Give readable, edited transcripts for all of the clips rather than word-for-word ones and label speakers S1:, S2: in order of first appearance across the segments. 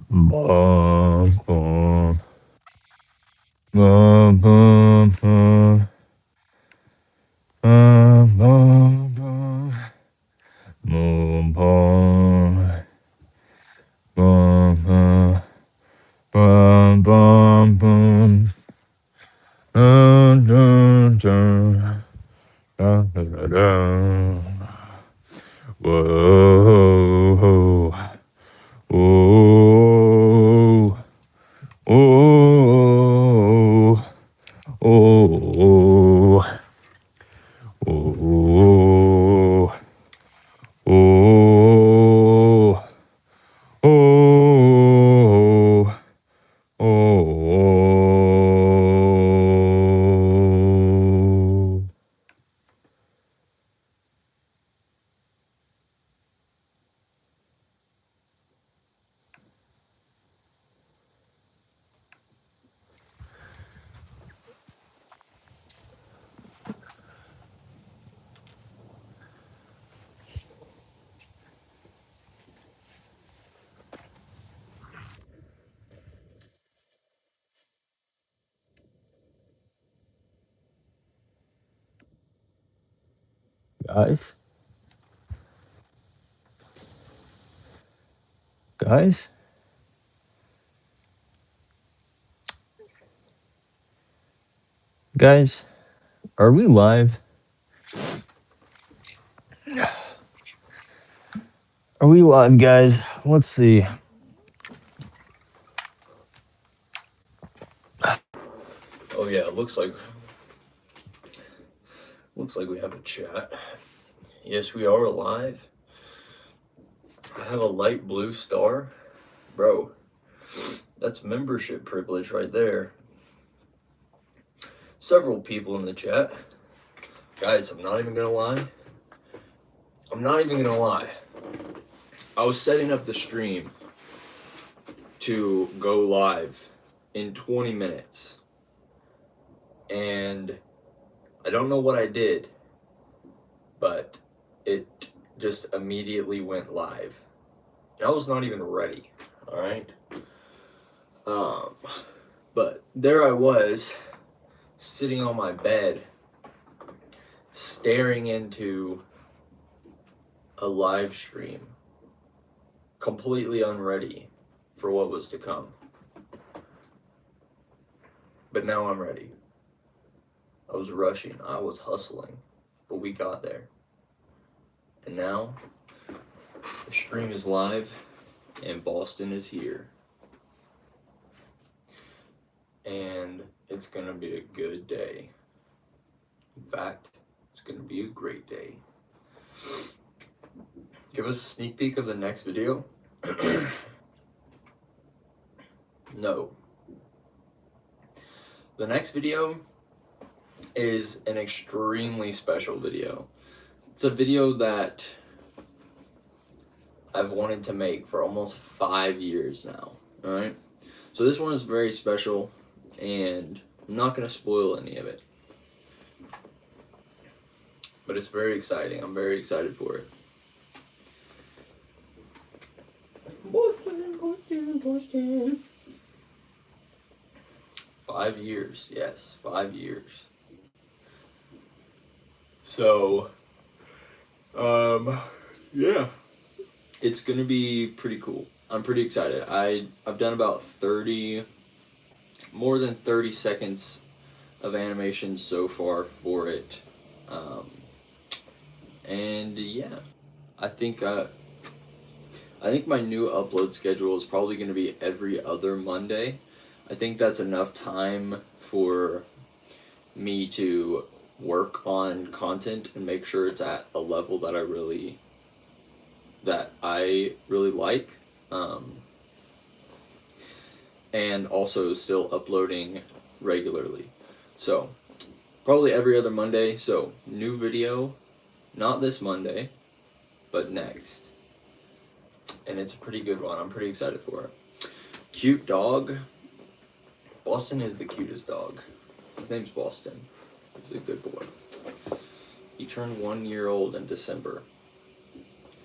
S1: Bum, bum, bum, bum, bum, bum, bum, bum, bum, bum, bum, bum, bum, bum, dun, dun, dun, dun, dun, dun, dun. Whoa, whoa, whoa, oh, oh, oh, oh, oh. Guys, guys, guys, are we live? Are we live, guys? Let's see. Oh yeah, looks like we have a chat. Yes, we are live. I have a light blue star. Bro, that's membership privilege right there. Several people in the chat. Guys, I'm not even gonna lie. I was setting up the stream to go live in 20 minutes. And I don't know what I did, but it just immediately went live. I was not even ready, alright? But there I was, sitting on my bed, staring into a live stream, completely unready for what was to come. But now I'm ready. I was rushing, I was hustling, but we got there. And now, the stream is live, and Boston is here. And it's gonna be a good day. In fact, it's gonna be a great day. Give us a sneak peek of the next video. No. The next video is an extremely special video. It's a video that I've wanted to make for almost 5 years now, alright? So this one is very special, and I'm not going to spoil any of it. But it's very exciting. I'm very excited for it. Boston. 5 years, yes, 5 years. So, yeah. It's gonna be pretty cool. I'm pretty excited. I've done about more than 30 seconds of animation so far for it. And yeah, I think my new upload schedule is probably going to be every other Monday. I think that's enough time for me to work on content and make sure it's at a level that I really like. And also still uploading regularly. So, probably every other Monday. So, new video, not this Monday, but next. And it's a pretty good one. I'm pretty excited for it. Cute dog. Boston is the cutest dog. His name's Boston. He's a good boy. He turned 1 year old in December.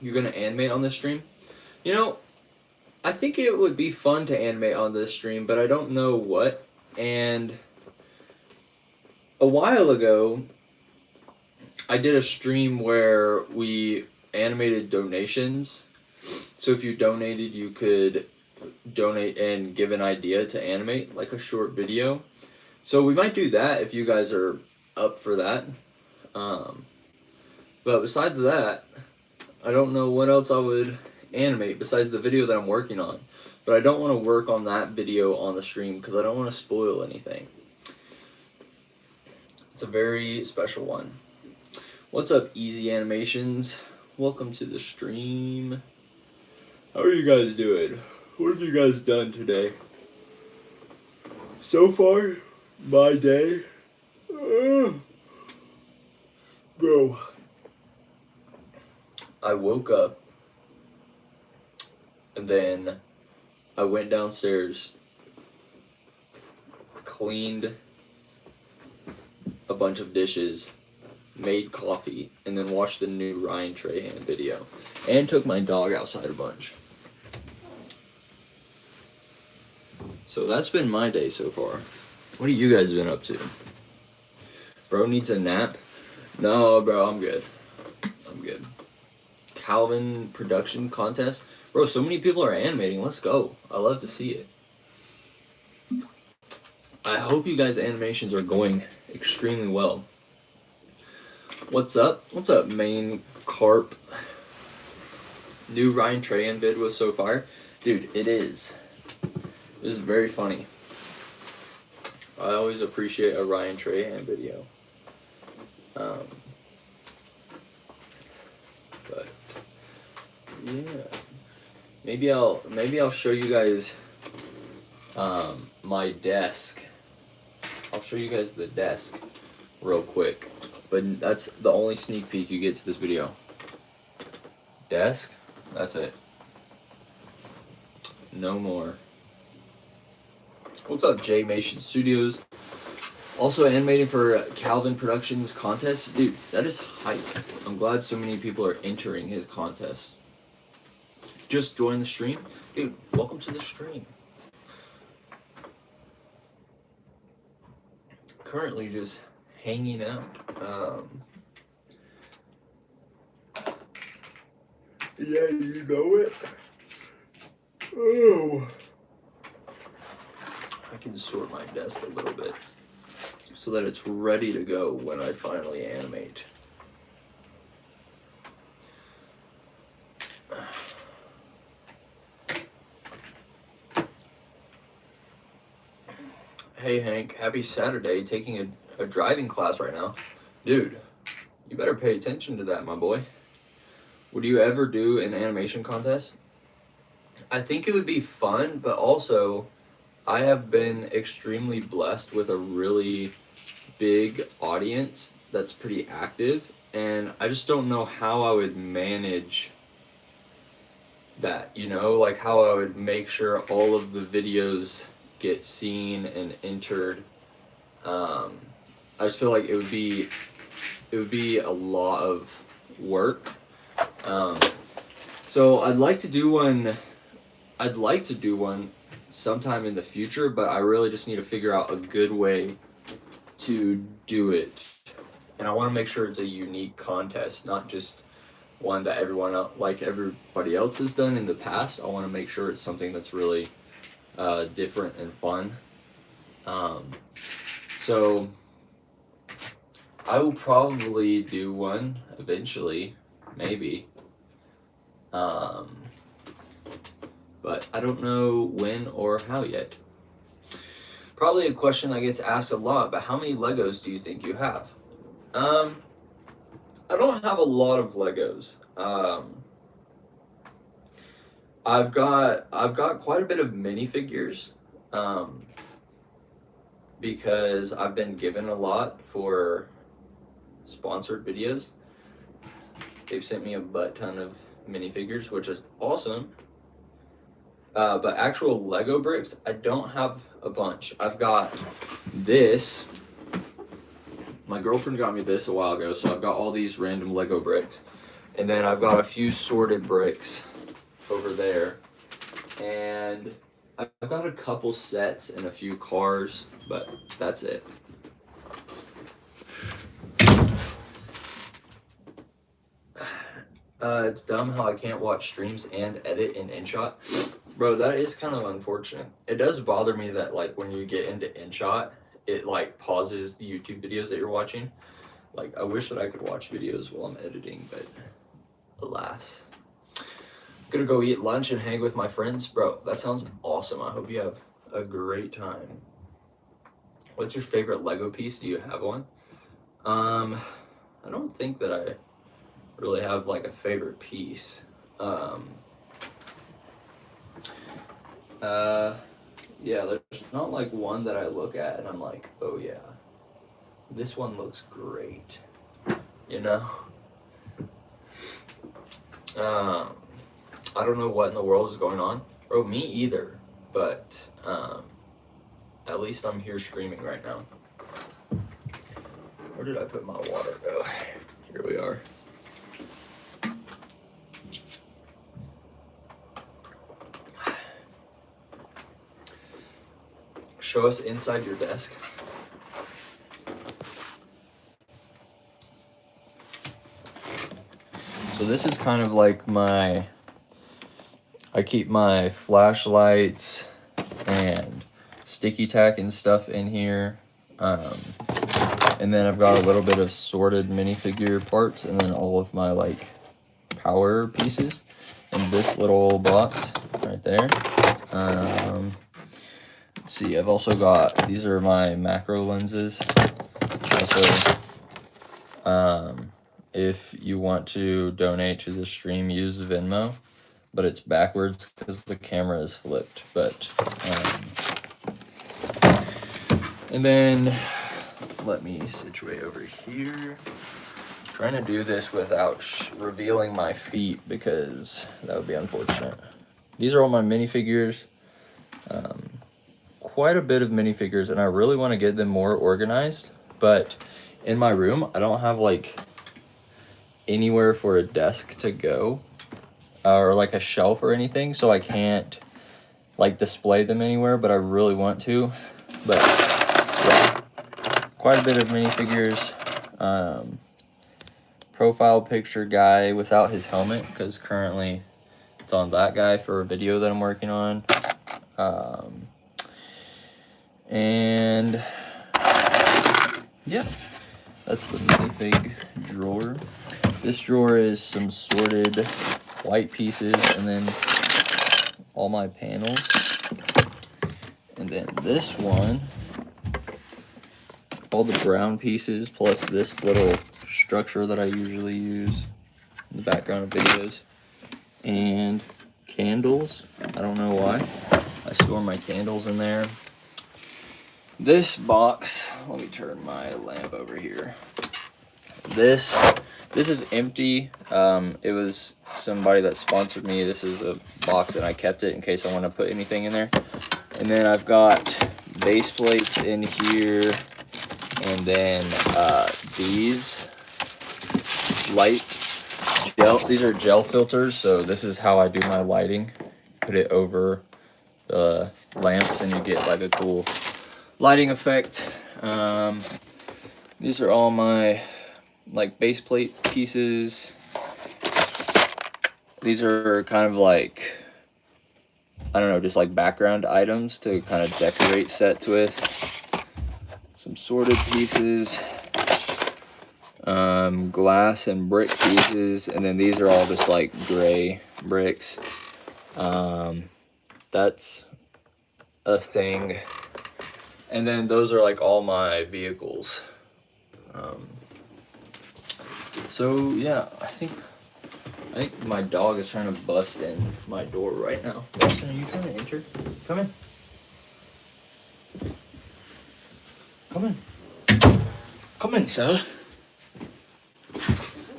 S1: You gonna animate on this stream? You know, I think it would be fun to animate on this stream, but I don't know what. And a while ago, I did a stream where we animated donations. So if you donated, you could donate and give an idea to animate, like a short video. So we might do that if you guys are up for that. But besides that, I don't know what else I would animate besides the video that I'm working on. But I don't want to work on that video on the stream because I don't want to spoil anything. It's a very special one. What's up, Easy Animations? Welcome to the stream. How are you guys doing? What have you guys done today? So far, my day. Bro. I woke up and then I went downstairs, cleaned a bunch of dishes, made coffee, and then watched the new Ryan Trahan video. And took my dog outside a bunch. So that's been my day so far. What have you guys been up to? Bro needs a nap? No, bro, I'm good. I'm good. Calvin production contest? Bro, so many people are animating. Let's go. I love to see it. I hope you guys' animations are going extremely well. What's up? What's up, main carp? New Ryan Trahan vid was so fire. Dude, it is. This is very funny. I always appreciate a Ryan Trahan video. But yeah, maybe I'll show you guys my desk. I'll show you guys the desk real quick. But that's the only sneak peek you get to this video. Desk, that's it. No more. What's up, J Mation Studios? Also animating for Calvin Productions contest. Dude, that is hype. I'm glad so many people are entering his contest. Just join the stream. Dude, welcome to the stream. Currently just hanging out. Yeah, you know it. Oh. I can sort my desk a little bit so that it's ready to go when I finally animate. Hey Hank, happy Saturday, taking a driving class right now. Dude, you better pay attention to that, my boy. Would you ever do an animation contest? I think it would be fun, but also I have been extremely blessed with a really big audience that's pretty active, and I just don't know how I would manage that, you know, like how I would make sure all of the videos get seen and entered. I just feel like it would be a lot of work. So I'd like to do one sometime in the future, but I really just need to figure out a good way to do it. And I want to make sure it's a unique contest, not just one that everybody else has done in the past. I want to make sure it's something that's really different and fun. So I will probably do one eventually, maybe. But I don't know when or how yet. Probably a question that gets asked a lot, but how many Legos do you think you have? I don't have a lot of Legos. I've got quite a bit of minifigures, because I've been given a lot for sponsored videos. They've sent me a butt ton of minifigures, which is awesome. But actual Lego bricks, I don't have a bunch. I've got this. My girlfriend got me this a while ago, so I've got all these random Lego bricks. And then I've got a few sorted bricks over there. and I've got a couple sets and a few cars, but that's it. It's dumb how I can't watch streams and edit in InShot. Bro, that is kind of unfortunate. It does bother me that, like, when you get into InShot, it, like, pauses the YouTube videos that you're watching. Like, I wish that I could watch videos while I'm editing, but alas. I'm gonna go eat lunch and hang with my friends. Bro, that sounds awesome. I hope you have a great time. What's your favorite Lego piece? Do you have one? I don't think that I really have, like, a favorite piece. Yeah, there's not like one that I look at and I'm like, oh yeah, this one looks great, you know? I don't know what in the world is going on. Bro, me either, but at least I'm here streaming right now. Where did I put my water? Oh, here we are. Show us inside your desk. So this is kind of like I keep my flashlights and sticky tack and stuff in here. And then I've got a little bit of sorted minifigure parts and then all of my like power pieces in this little box right there. Let's see, I've also got, these are my macro lenses. Also, if you want to donate to the stream, use Venmo, but it's backwards because the camera is flipped. But, and then let me situate over here. I'm trying to do this without revealing my feet because that would be unfortunate. These are all my minifigures. Quite a bit of minifigures, and I really want to get them more organized, but in my room I don't have like anywhere for a desk to go or like a shelf or anything, so I can't like display them anywhere, but I really want to. But yeah, quite a bit of minifigures. Profile picture guy without his helmet because currently it's on that guy for a video that I'm working on. And yeah, that's the minifig drawer. This drawer is some sorted white pieces and then all my panels. And then this one, all the brown pieces plus this little structure that I usually use in the background of videos. And candles, I don't know why. I store my candles in there. This box, let me turn my lamp over here. This is empty. It was somebody that sponsored me. This is a box and I kept it in case I want to put anything in there. And then I've got base plates in here, and then these light gel. These are gel filters, so this is how I do my lighting. Put it over the lamps, and you get like a cool lighting effect. These are all my like base plate pieces. These are kind of like, I don't know, just like background items to kind of decorate sets with. Some sorted pieces, glass and brick pieces, and then these are all just like gray bricks. That's a thing. And then those are like all my vehicles. So yeah, I think my dog is trying to bust in my door right now. Watson, are you trying to enter? Come in. Come in. Come in, sir.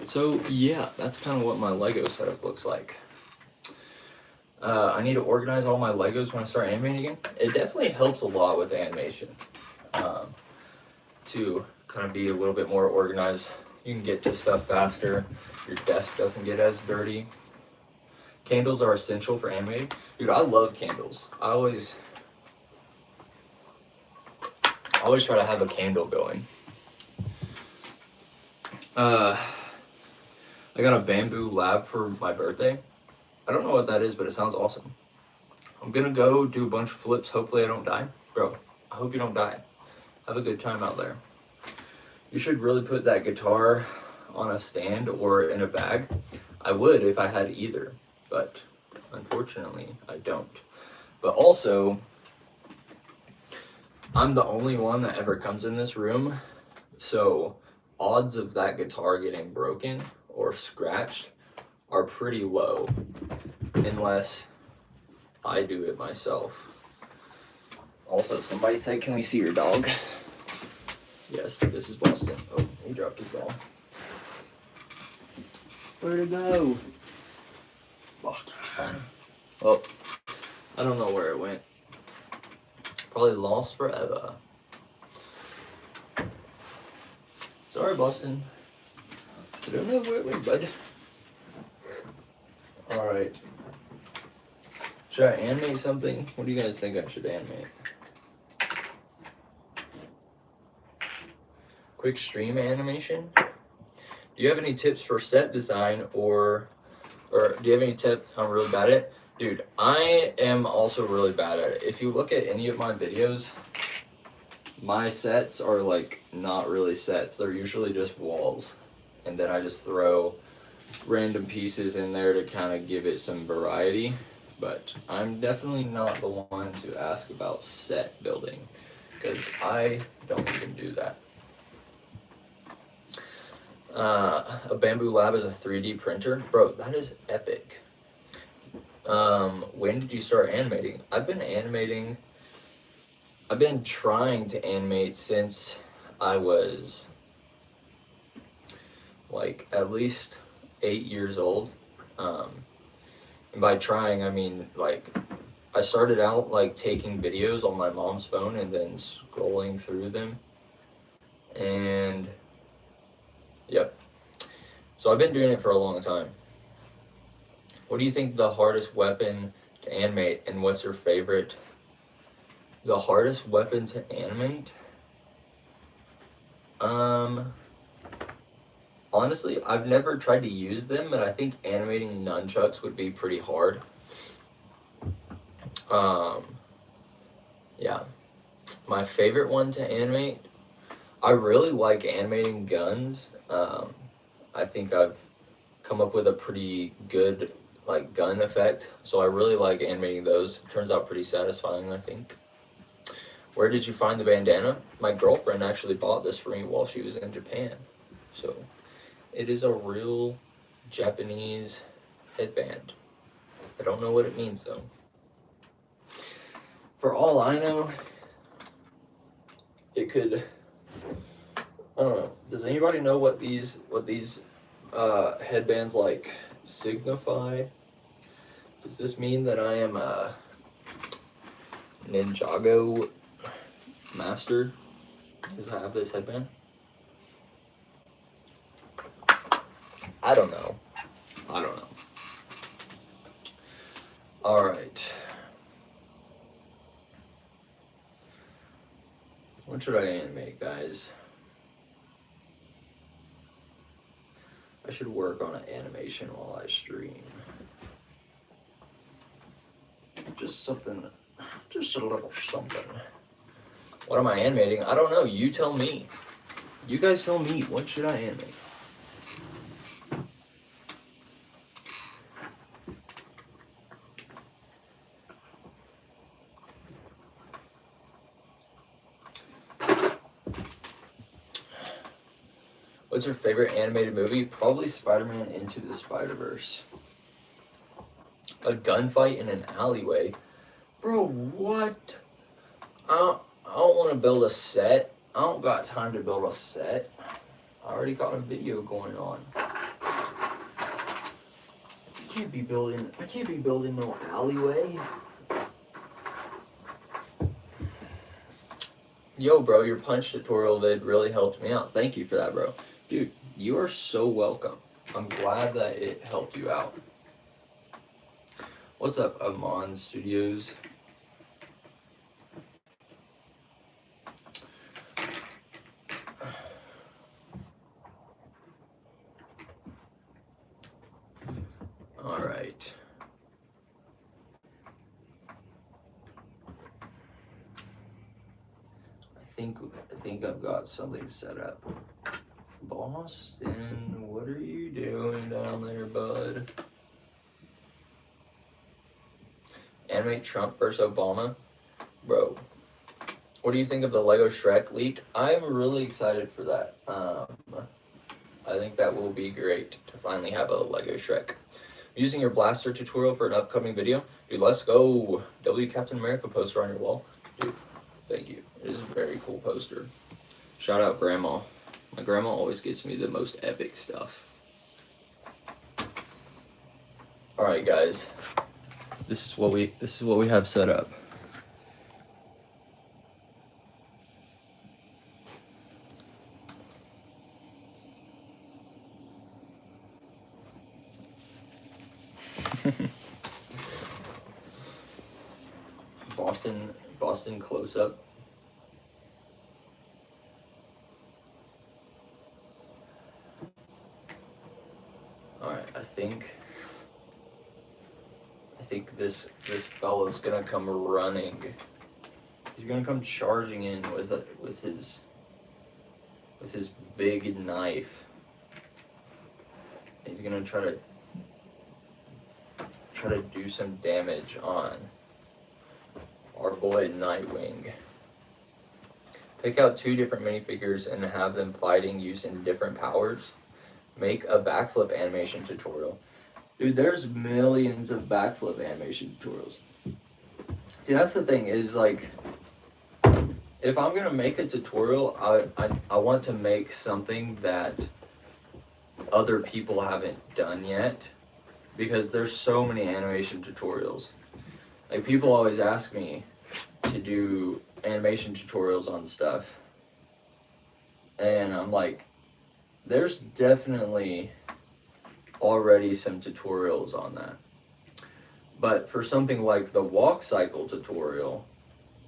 S1: So yeah, that's kind of what my Lego setup looks like. I need to organize all my Legos when I start animating again. It definitely helps a lot with animation to kind of be a little bit more organized. You can get to stuff faster. Your desk doesn't get as dirty. Candles are essential for animating. Dude, I love candles. I always try to have a candle going. I got a bamboo lab for my birthday. I don't know what that is, but it sounds awesome. I'm gonna go do a bunch of flips. Hopefully I don't die. Bro, I hope you don't die. Have a good time out there. You should really put that guitar on a stand or in a bag. I would if I had either, but unfortunately I don't. But also, I'm the only one that ever comes in this room, so odds of that guitar getting broken or scratched are pretty low, unless I do it myself. Also, somebody said, can we see your dog? Yes, this is Boston. Oh, he dropped his ball. Where'd it go? Oh, I don't know where it went. Probably lost forever. Sorry, Boston. I don't know where it went, bud. Alright. Should I animate something? What do you guys think I should animate? Quick stream animation? Do you have any tips for set design or do you have any tips? I'm really bad at it? Dude, I am also really bad at it. If you look at any of my videos, my sets are like not really sets. They're usually just walls. And then I just throw random pieces in there to kind of give it some variety. But I'm definitely not the one to ask about set building, because I don't even do that. A Bamboo Lab is a 3D printer. Bro, that is epic. When did you start animating? I've been trying to animate since I was like at least 8 years old. And by trying, I mean like I started out like taking videos on my mom's phone and then scrolling through them. And yep. So I've been doing it for a long time. What do you think the hardest weapon to animate, and what's your favorite? The hardest weapon to animate? Honestly, I've never tried to use them, but I think animating nunchucks would be pretty hard. Yeah. My favorite one to animate, I really like animating guns. I think I've come up with a pretty good like gun effect, so I really like animating those. Turns out pretty satisfying, I think. Where did you find the bandana? My girlfriend actually bought this for me while she was in Japan. So it is a real Japanese headband. I don't know what it means though. For all I know, it could, I don't know. Does anybody know what these headbands like signify? Does this mean that I am a Ninjago master? Does I have this headband? I don't know. Alright. What should I animate, guys? I should work on an animation while I stream. Just something, just a little something. What am I animating? I don't know. You tell me. You guys tell me. What should I animate? What's your favorite animated movie? Probably Spider-Man Into the Spider-Verse. A gunfight in an alleyway? Bro, what? I don't want to build a set. I don't got time to build a set. I already got a video going on. I can't be building no alleyway. Yo, bro, your punch tutorial vid really helped me out. Thank you for that, bro. Dude, you are so welcome. I'm glad that it helped you out. What's up, Amon Studios? All right. I think I've got something set up. Boston, what are you doing down there, bud? Animate Trump versus Obama? Bro, what do you think of the Lego Shrek leak? I'm really excited for that. I think that will be great to finally have a Lego Shrek. Using your blaster tutorial for an upcoming video? Dude, let's go. W Captain America poster on your wall. Dude, thank you. It is a very cool poster. Shout out Grandma. My grandma always gets me the most epic stuff. Alright guys. This is what we have set up. Boston close up. Alright, I think this fella's gonna come running. He's gonna come charging in with his big knife. He's gonna try to do some damage on our boy Nightwing. Pick out 2 different minifigures and have them fighting using different powers. Make a backflip animation tutorial. Dude, there's millions of backflip animation tutorials. See, that's the thing is, like, if I'm gonna make a tutorial, I want to make something that other people haven't done yet, because there's so many animation tutorials. Like, people always ask me to do animation tutorials on stuff, and I'm like, there's definitely already some tutorials on that. But for something like the walk cycle tutorial,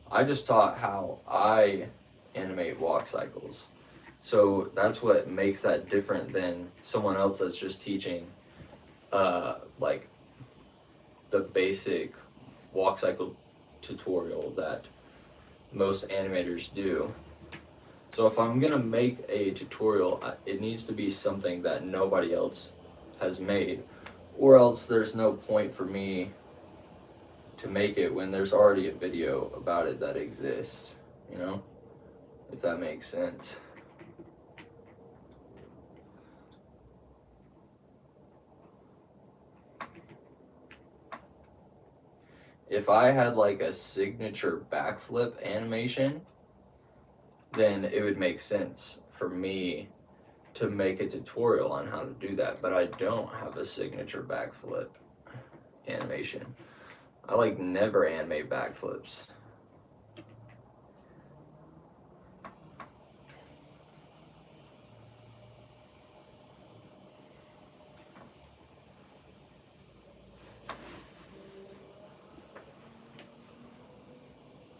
S1: I just taught how I animate walk cycles. So that's what makes that different than someone else that's just teaching like the basic walk cycle tutorial that most animators do. So if I'm gonna make a tutorial, it needs to be something that nobody else has made, or else there's no point for me to make it when there's already a video about it that exists, you know, if that makes sense. If I had like a signature backflip animation, then it would make sense for me to make a tutorial on how to do that, but I don't have a signature backflip animation. I like never animate backflips.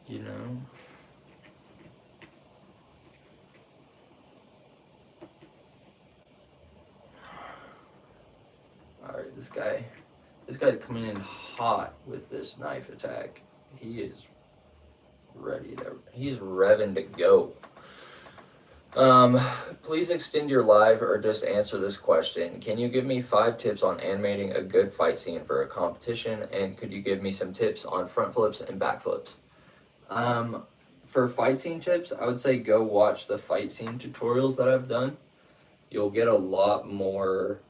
S1: You know? Alright, this guy's coming in hot with this knife attack. He is he's revving to go. Please extend your live or just answer this question. Can you give me 5 tips on animating a good fight scene for a competition? And could you give me some tips on front flips and back flips? For fight scene tips, I would say go watch the fight scene tutorials that I've done. You'll get a lot more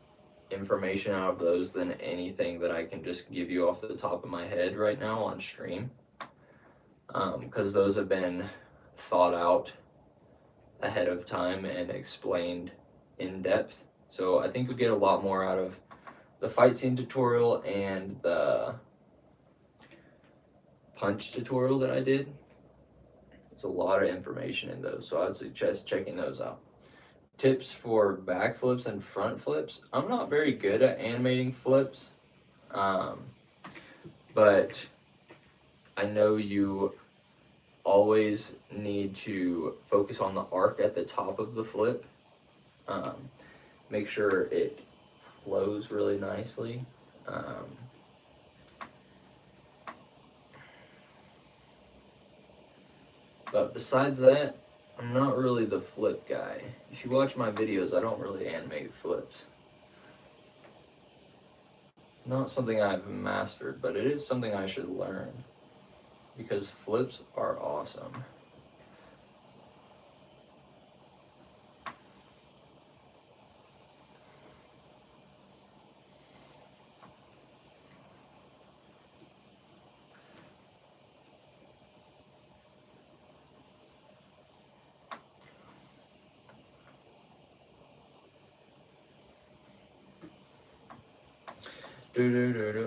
S1: information out of those than anything that I can just give you off the top of my head right now on stream. Because those have been thought out ahead of time and explained in depth. So I think you'll get a lot more out of the fight scene tutorial and the punch tutorial that I did. There's a lot of information in those, so I would suggest checking those out. Tips for back flips and front flips. I'm not very good at animating flips, but I know you always need to focus on the arc at the top of the flip. Make sure it flows really nicely. But besides that, I'm not really the flip guy. If you watch my videos, I don't really animate flips. It's not something I've mastered, but it is something I should learn because flips are awesome.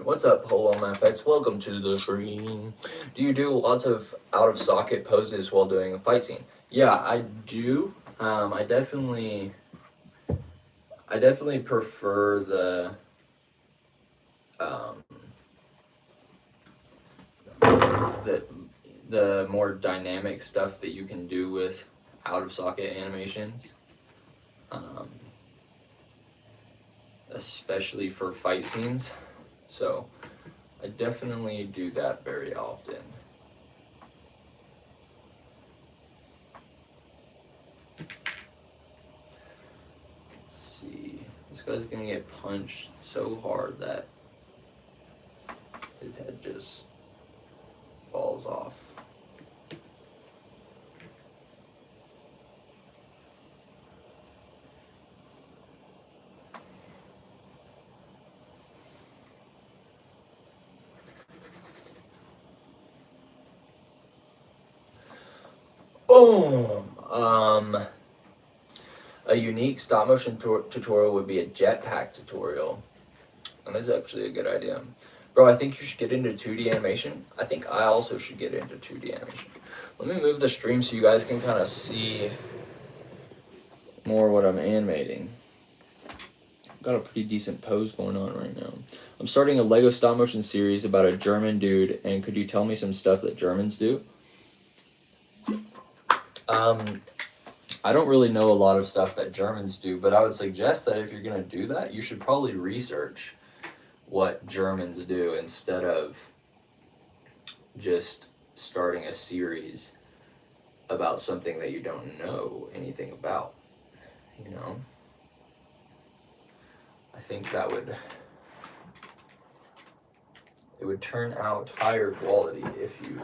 S1: What's up, HoloMFX? Welcome to the stream. Do you do lots of out-of-socket poses while doing a fight scene? Yeah, I do. I definitely prefer the more dynamic stuff that you can do with out-of-socket animations. Especially for fight scenes. So I definitely do that very often. Let's see. This guy's gonna get punched so hard that his head just falls off. Boom! A unique stop motion tutorial would be a jetpack tutorial. That is actually a good idea. Bro, I think you should get into 2D animation. I think I also should get into 2D animation. Let me move the stream so you guys can kind of see more what I'm animating. Got a pretty decent pose going on right now. I'm starting a Lego stop motion series about a German dude, and could you tell me some stuff that Germans do? I don't really know a lot of stuff that Germans do, but I would suggest that if you're going to do that, you should probably research what Germans do instead of just starting a series about something that you don't know anything about, you know? I think that it would turn out higher quality if you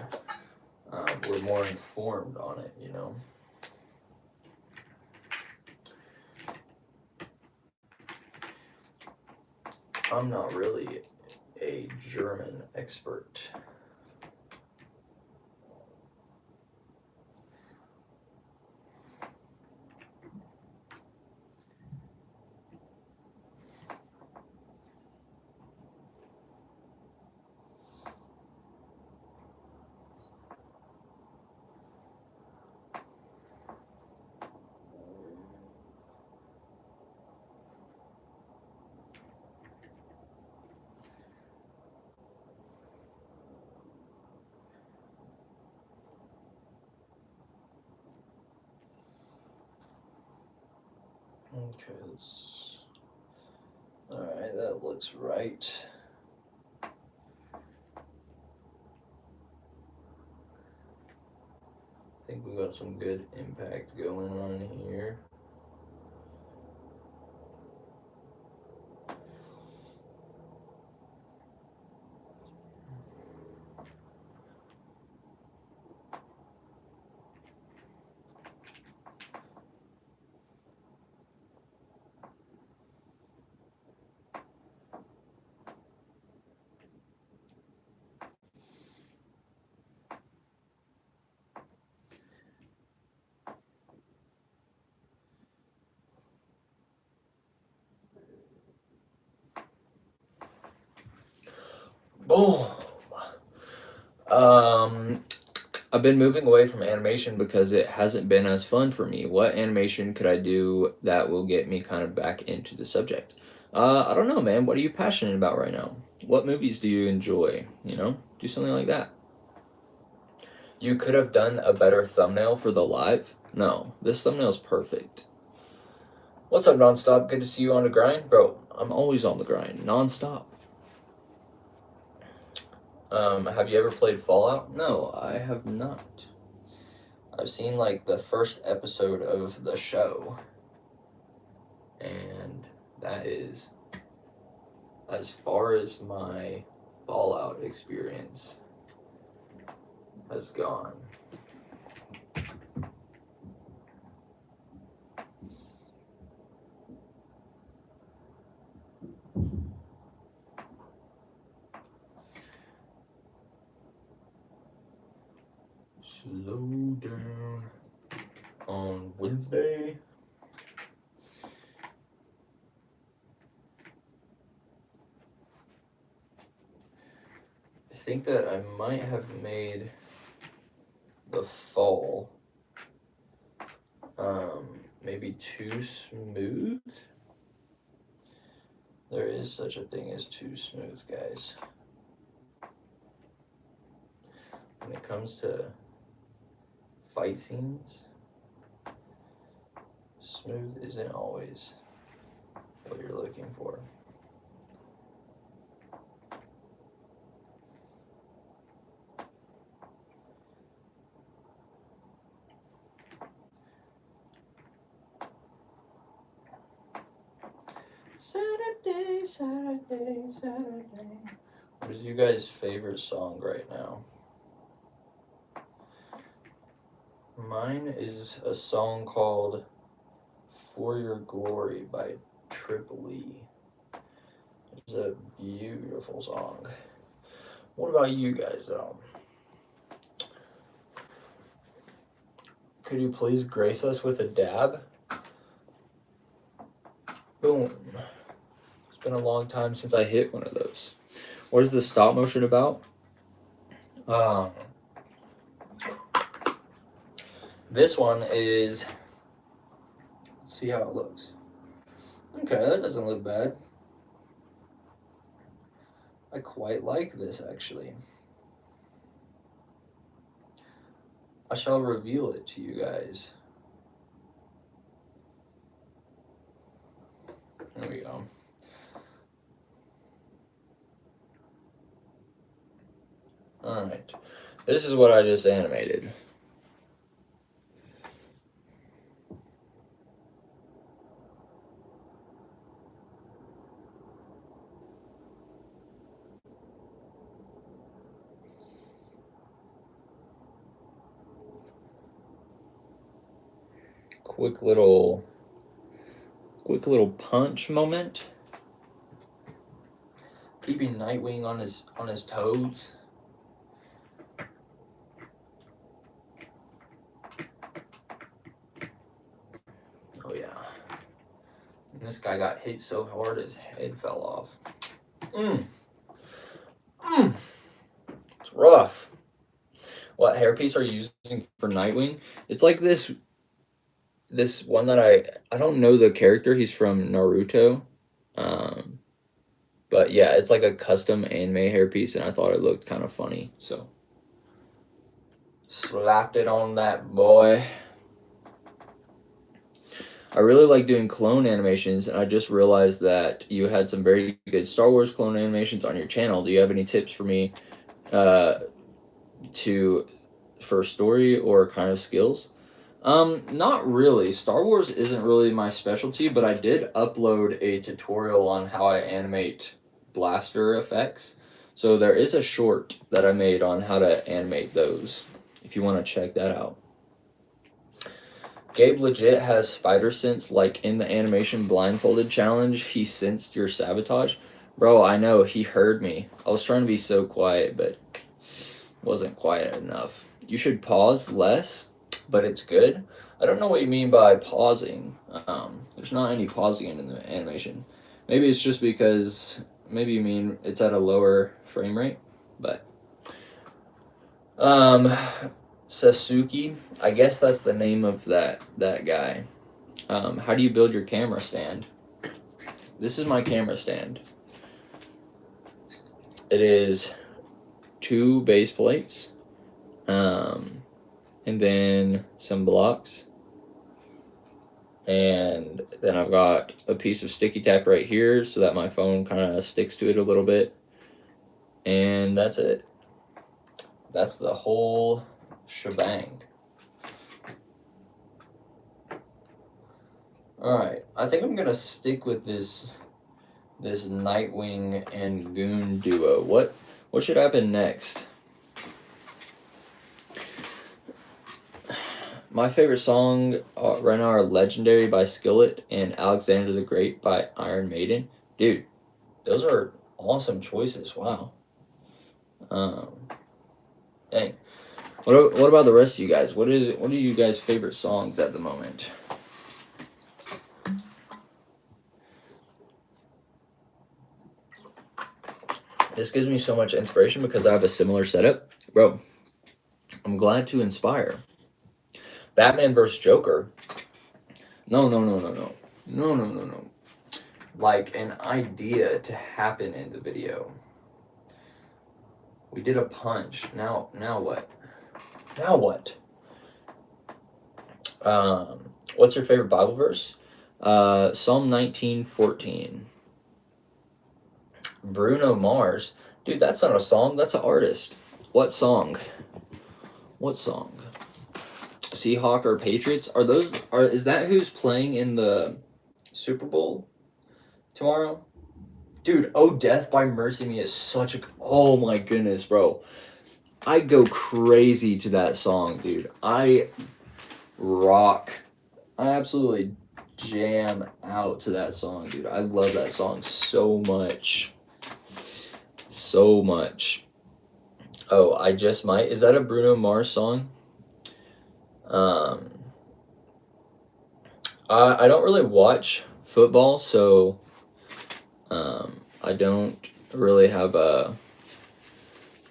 S1: were more informed on it, you know? I'm not really a German expert. Okay, alright, that looks right. I think we got some good impact going on here. Boom. I've been moving away from animation because it hasn't been as fun for me. What animation could I do that will get me kind of back into the subject? I don't know, man. What are you passionate about right now? What movies do you enjoy? You know, do something like that. You could have done a better thumbnail for the live. No, this thumbnail is perfect. What's up, Nonstop? Good to see you on the grind. Bro, I'm always on the grind, nonstop. Have you ever played Fallout? No, I have not. I've seen like the first episode of the show, and that is as far as my Fallout experience has gone. Slow down on Wednesday. I think that I might have made the fall maybe too smooth. There is such a thing as too smooth, guys. When it comes to fight scenes, smooth isn't always what you're looking for. Saturday. What is you guys' favorite song right now? Mine is a song called For Your Glory by Triple E. It's a beautiful song. What about you guys, though? Could you please grace us with a dab? Boom. It's been a long time since I hit one of those. What is the stop motion about? This one is, let's see how it looks. Okay, that doesn't look bad. I quite like this, actually. I shall reveal it to you guys. There we go. Alright. This is what I just animated. Quick little punch moment. Keeping Nightwing on his toes. Oh yeah. And this guy got hit so hard his head fell off. It's rough. What hairpiece are you using for Nightwing? It's like this one that I don't know the character. He's from Naruto. But yeah, it's like a custom anime hairpiece, and I thought it looked kind of funny, so slapped it on that boy. I really like doing clone animations, and I just realized that you had some very good Star Wars clone animations on your channel. Do you have any tips for me for story or kind of skills? Not really. Star Wars isn't really my specialty, but I did upload a tutorial on how I animate blaster effects. So there is a short that I made on how to animate those, if you want to check that out. Gabe legit has spider sense, like in the animation blindfolded challenge, he sensed your sabotage. Bro, I know, he heard me. I was trying to be so quiet, but wasn't quiet enough. You should pause less, but it's good. I don't know what you mean by pausing. There's not any pausing in the animation. Maybe it's just because, maybe you mean it's at a lower frame rate, but Sasuke, I guess that's the name of that guy. How do you build your camera stand? This is my camera stand. it is 2 base plates, and then some blocks, and then I've got a piece of sticky tack right here so that my phone kind of sticks to it a little bit, and that's it. That's the whole shebang. Alright, I think I'm gonna stick with this Nightwing and Goon duo. What should happen next? My favorite song right now are Legendary by Skillet and Alexander the Great by Iron Maiden. Dude, those are awesome choices. Wow. Dang. What about the rest of you guys? What are you guys' favorite songs at the moment? This gives me so much inspiration because I have a similar setup. Bro, I'm glad to inspire. Batman vs. Joker. No. Like an idea to happen in the video. We did a punch. Now what? Now what? What's your favorite Bible verse? Psalm 19:14. Bruno Mars. Dude, that's not a song, that's an artist. What song? Seahawk or Patriots? Is that who's playing in the Super Bowl tomorrow? Dude, Oh Death by Mercy Me is such a... Oh my goodness, bro. I go crazy to that song, dude. I absolutely jam out to that song, dude. I love that song so much. So much. Oh, I Just Might. Is that a Bruno Mars song? I don't really watch football, so I don't really have I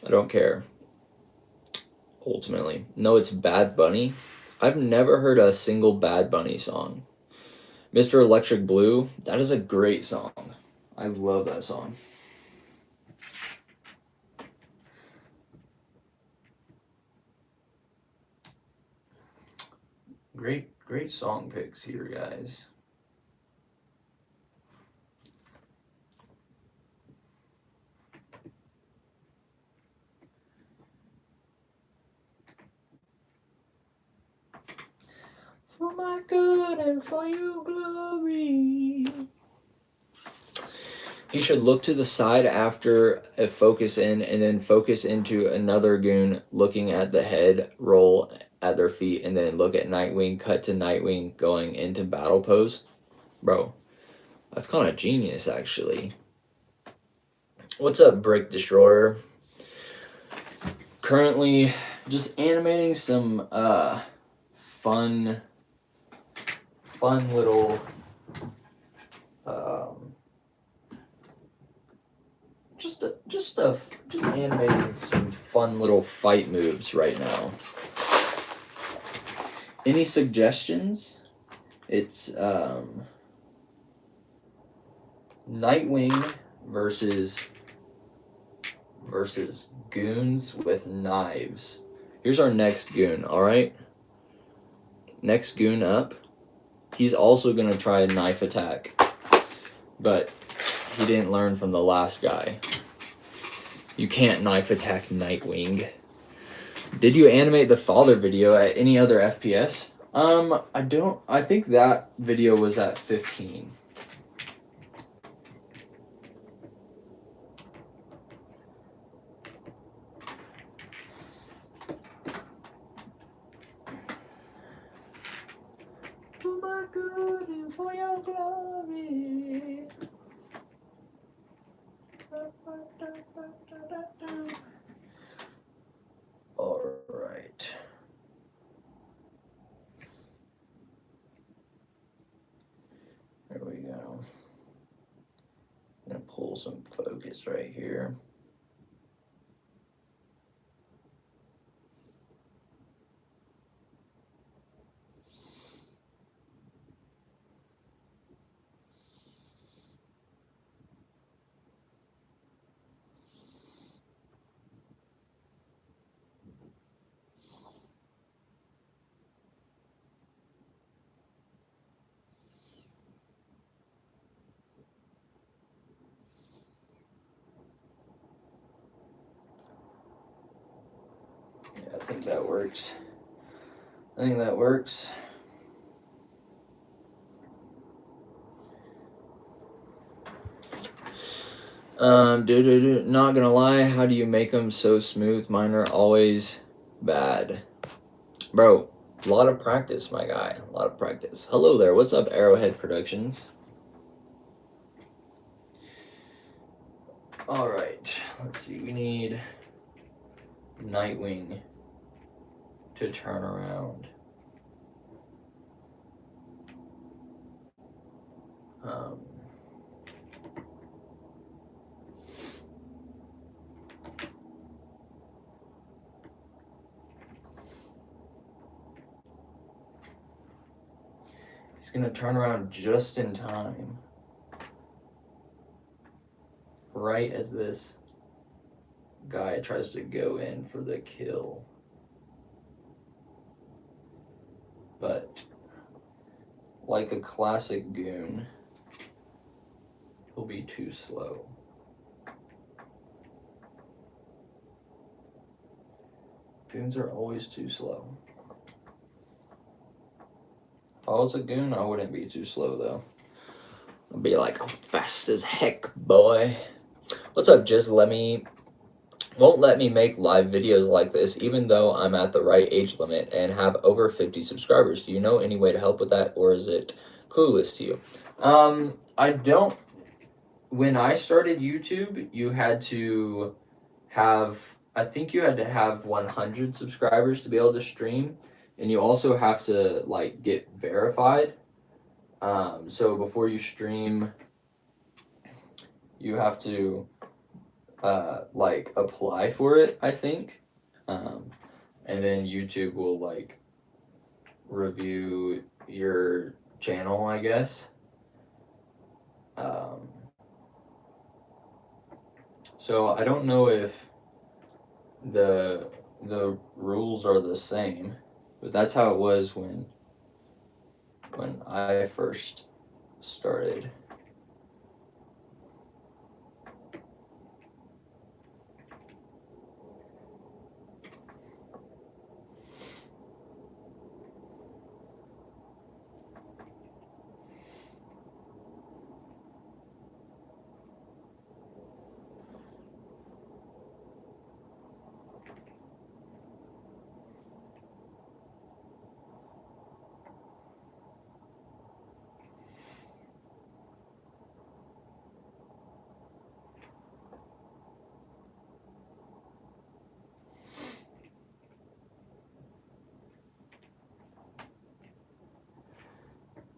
S1: don't care. Ultimately. No, it's Bad Bunny. I've never heard a single Bad Bunny song. Mr. Electric Blue, that is a great song. I love that song. Great song picks here, guys. For my good and for your glory. He should look to the side after a focus in and then focus into another goon looking at the head, roll at their feet, and then look at Nightwing, cut to Nightwing going into battle pose. Bro, that's kind of genius, actually. What's up, Brick Destroyer? Currently just animating some fun little just animating some fun little fight moves right now. Any suggestions? It's Nightwing versus goons with knives. Here's our next goon, alright? Next goon up. He's also gonna try a knife attack. But he didn't learn from the last guy. You can't knife attack Nightwing. Did you animate the father video at any other FPS? I think that video was at 15. For my good and for your glory. Alright. There we go. I'm gonna pull some focus right here. think that works. I think that works. Not gonna lie, how do you make them so smooth? Mine are always bad. Bro, a lot of practice, my guy. A lot of practice. Hello there. What's up, Arrowhead Productions? Alright, let's see. We need Nightwing to turn around. He's gonna turn around just in time. Right as this guy tries to go in for the kill. But like a classic goon, he'll be too slow. Goons are always too slow. If I was a goon, I wouldn't be too slow though. I'd be like, I'm fast as heck, boy. What's up, won't let me make live videos like this even though I'm at the right age limit and have over 50 subscribers. Do you know any way to help with that, or is it clueless to you? I don't. When I started YouTube, you had to have, I think you had to have 100 subscribers to be able to stream, and you also have to like get verified. So before you stream, you have to like apply for it, I think, and then YouTube will like review your channel, I guess. So I don't know if the rules are the same, but that's how it was when I first started.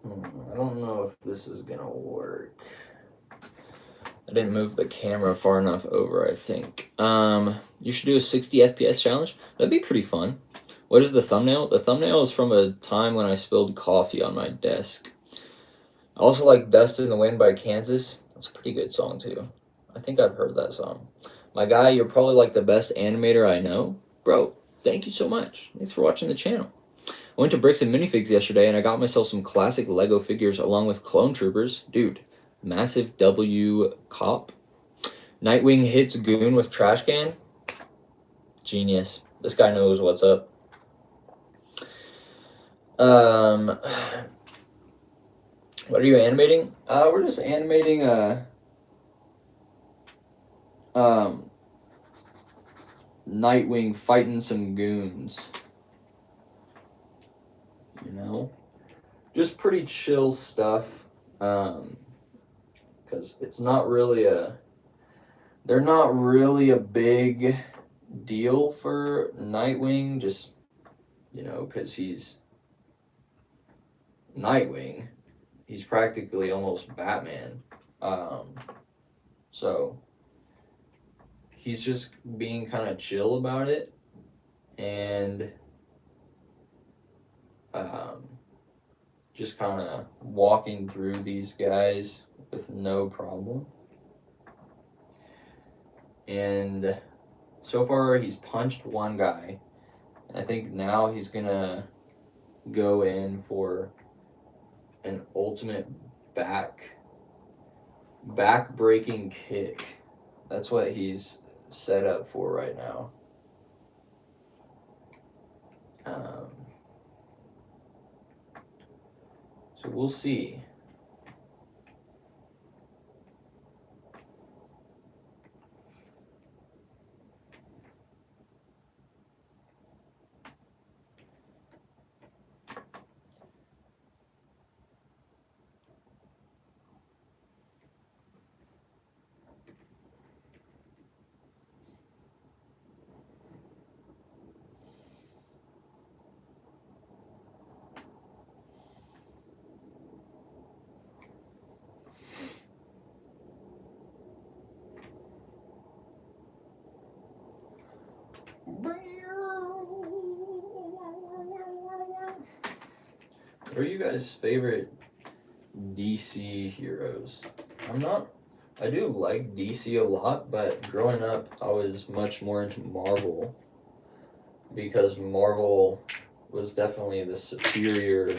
S1: I don't know if this is gonna work. I didn't move the camera far enough over, I think. You should do a 60 FPS challenge. That'd be pretty fun. What is the thumbnail? The thumbnail is from a time when I spilled coffee on my desk. I also like Dust in the Wind by Kansas. That's a pretty good song, too. I think I've heard that song. My guy, you're probably like the best animator I know. Bro, thank you so much. Thanks for watching the channel. I went to Bricks and Minifigs yesterday, and I got myself some classic Lego figures along with Clone Troopers. Dude, Massive W Cop. Nightwing hits Goon with trash can. Genius. This guy knows what's up. What are you animating? We're just animating Nightwing fighting some goons. You know? Just pretty chill stuff. Because it's not really they're not really a big deal for Nightwing, just, you know, because he's Nightwing. He's practically almost Batman. So he's just being kind of chill about it, and just kind of walking through these guys with no problem. And so far he's punched one guy. I think now he's gonna go in for an ultimate back-breaking kick. That's what he's set up for right now. Um, so we'll see. What are you guys' favorite DC heroes? I do like DC a lot, but growing up I was much more into Marvel because Marvel was definitely the superior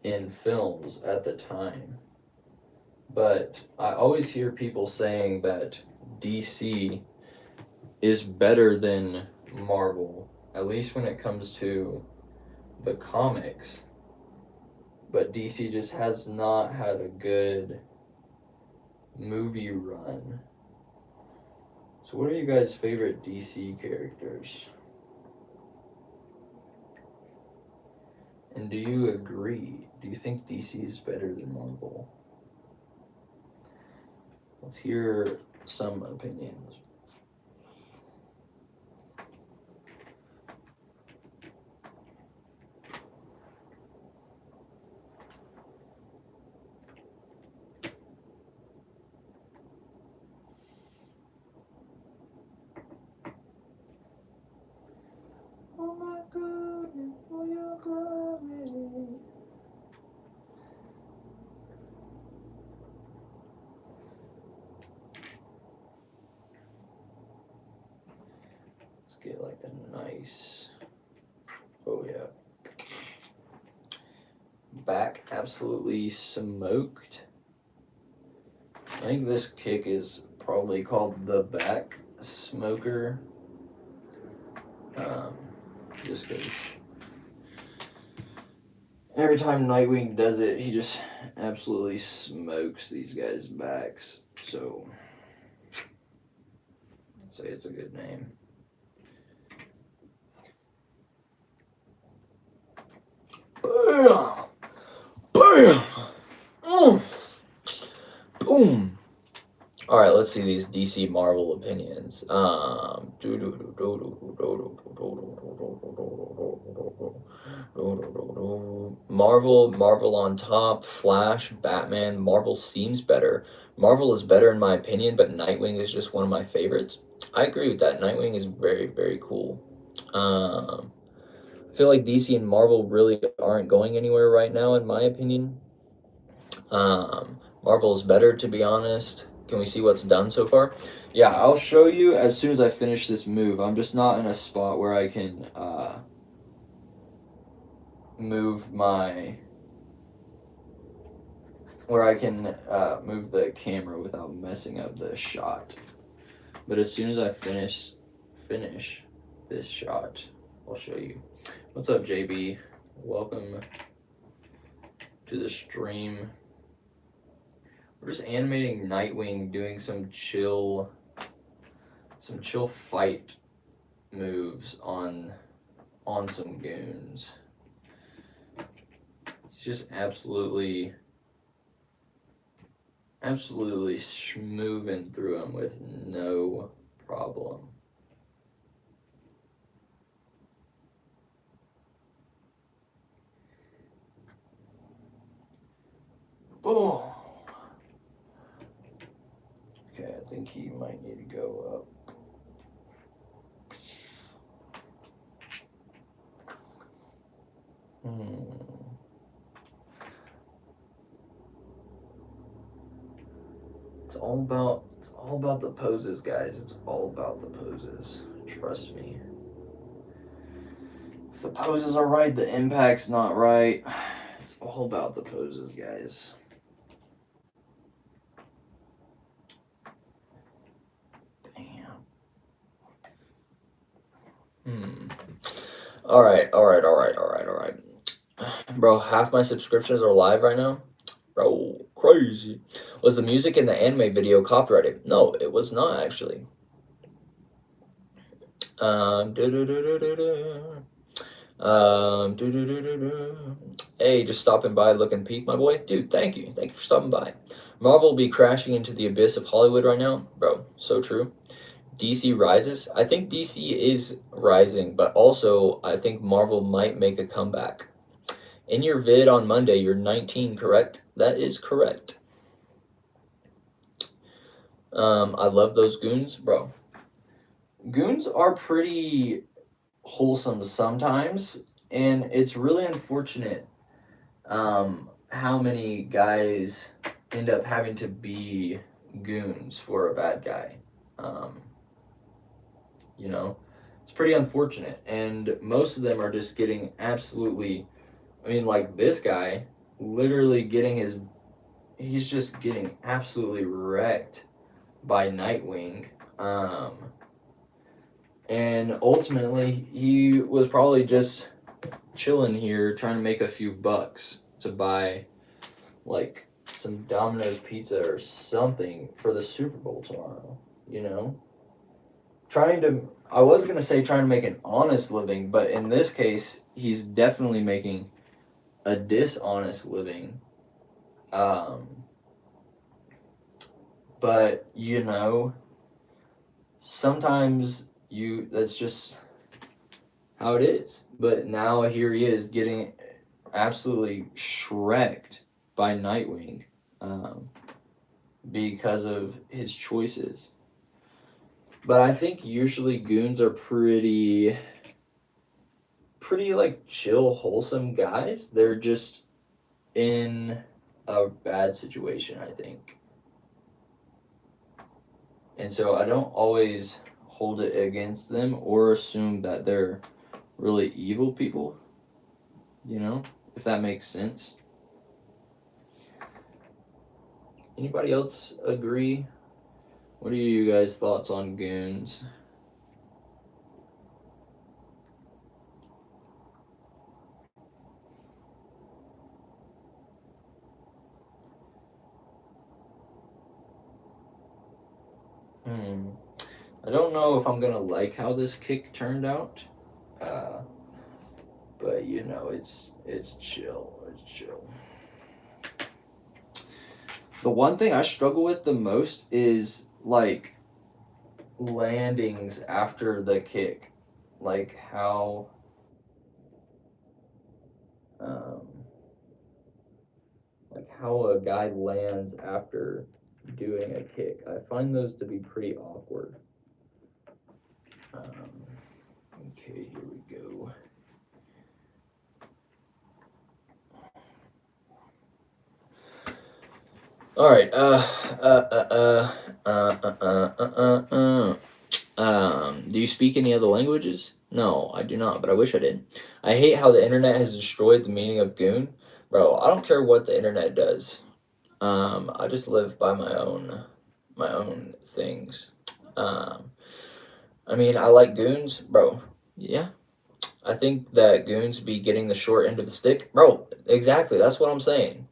S1: in films at the time. But I always hear people saying that DC is better than Marvel, at least when it comes to the comics. But DC just has not had a good movie run. So what are you guys' favorite DC characters? And do you agree? Do you think DC is better than Marvel? Let's hear some opinions. Oh my goodness, for your glory. Let's get like a nice, oh yeah. Back absolutely smoked. I think this kick is probably called the back smoker. Just because every time Nightwing does it, he just absolutely smokes these guys' backs. So, I'd say it's a good name. Bam! Bam! Boom! Alright, let's see these DC Marvel opinions. Marvel on top, Flash, Batman, Marvel seems better. Marvel is better in my opinion, but Nightwing is just one of my favorites. I agree with that. Nightwing is very, very cool. I feel like DC and Marvel really aren't going anywhere right now, in my opinion. Marvel is better, to be honest. Can we see what's done so far? Yeah, I'll show you as soon as I finish this move. I'm just not in a spot where I can move the camera without messing up the shot. But as soon as I finish this shot, I'll show you. What's up, JB? Welcome to the stream. We're just animating Nightwing doing some chill fight moves on some goons. He's just absolutely schmoving through them with no problem. Boom. Okay, I think he might need to go up. It's all about the poses, guys. It's all about the poses. Trust me. If the poses are right, the impact's not right. It's all about the poses, guys. Bam.
S2: All right, all right, all right, all right, all right. Bro, half my subscriptions are live right now. Bro, crazy. Was the music in the anime video copyrighted? No, it was not actually. Do-do-do-do-do-do. Do-do-do-do-do. Hey, just stopping by looking peak, my boy. Dude, thank you. Thank you for stopping by. Marvel will be crashing into the abyss of Hollywood right now. Bro, so true. DC rises. I think DC is rising, but also I think Marvel might make a comeback. In your vid on Monday, you're 19, correct? That is correct. I love those goons, bro. Goons are pretty wholesome sometimes, and it's really unfortunate how many guys end up having to be goons for a bad guy. Um, you know, it's pretty unfortunate, and most of them are just getting absolutely. I mean, like this guy, literally getting his. He's just getting absolutely wrecked by Nightwing. And ultimately, he was probably just chilling here trying to make a few bucks to buy like some Domino's pizza or something for the Super Bowl tomorrow, you know? I was going to say trying to make an honest living, but in this case, he's definitely making a dishonest living. Um, but, sometimes that's just how it is. But now here he is getting absolutely shreked by Nightwing um, because of his choices. But I think usually goons are pretty like chill, wholesome guys. They're just in a bad situation, I think. And so I don't always hold it against them or assume that they're really evil people, if that makes sense. Anybody else agree? What are you guys' thoughts on goons? Hmm. I don't know if I'm gonna like how this kick turned out, uh, but it's chill. It's chill. The one thing I struggle with the most is like landings after the kick, like um, how a guy lands after doing a kick. I find those to be pretty awkward. Okay, here we go. All right. Do you speak any other languages? No, I do not, but I wish I did. I hate how the internet has destroyed the meaning of goon. Bro, I don't care what the internet does. I just live by my own things. Um, I mean, I like goons, bro. Yeah, I think that goons be getting the short end of the stick, bro. Exactly, that's what I'm saying.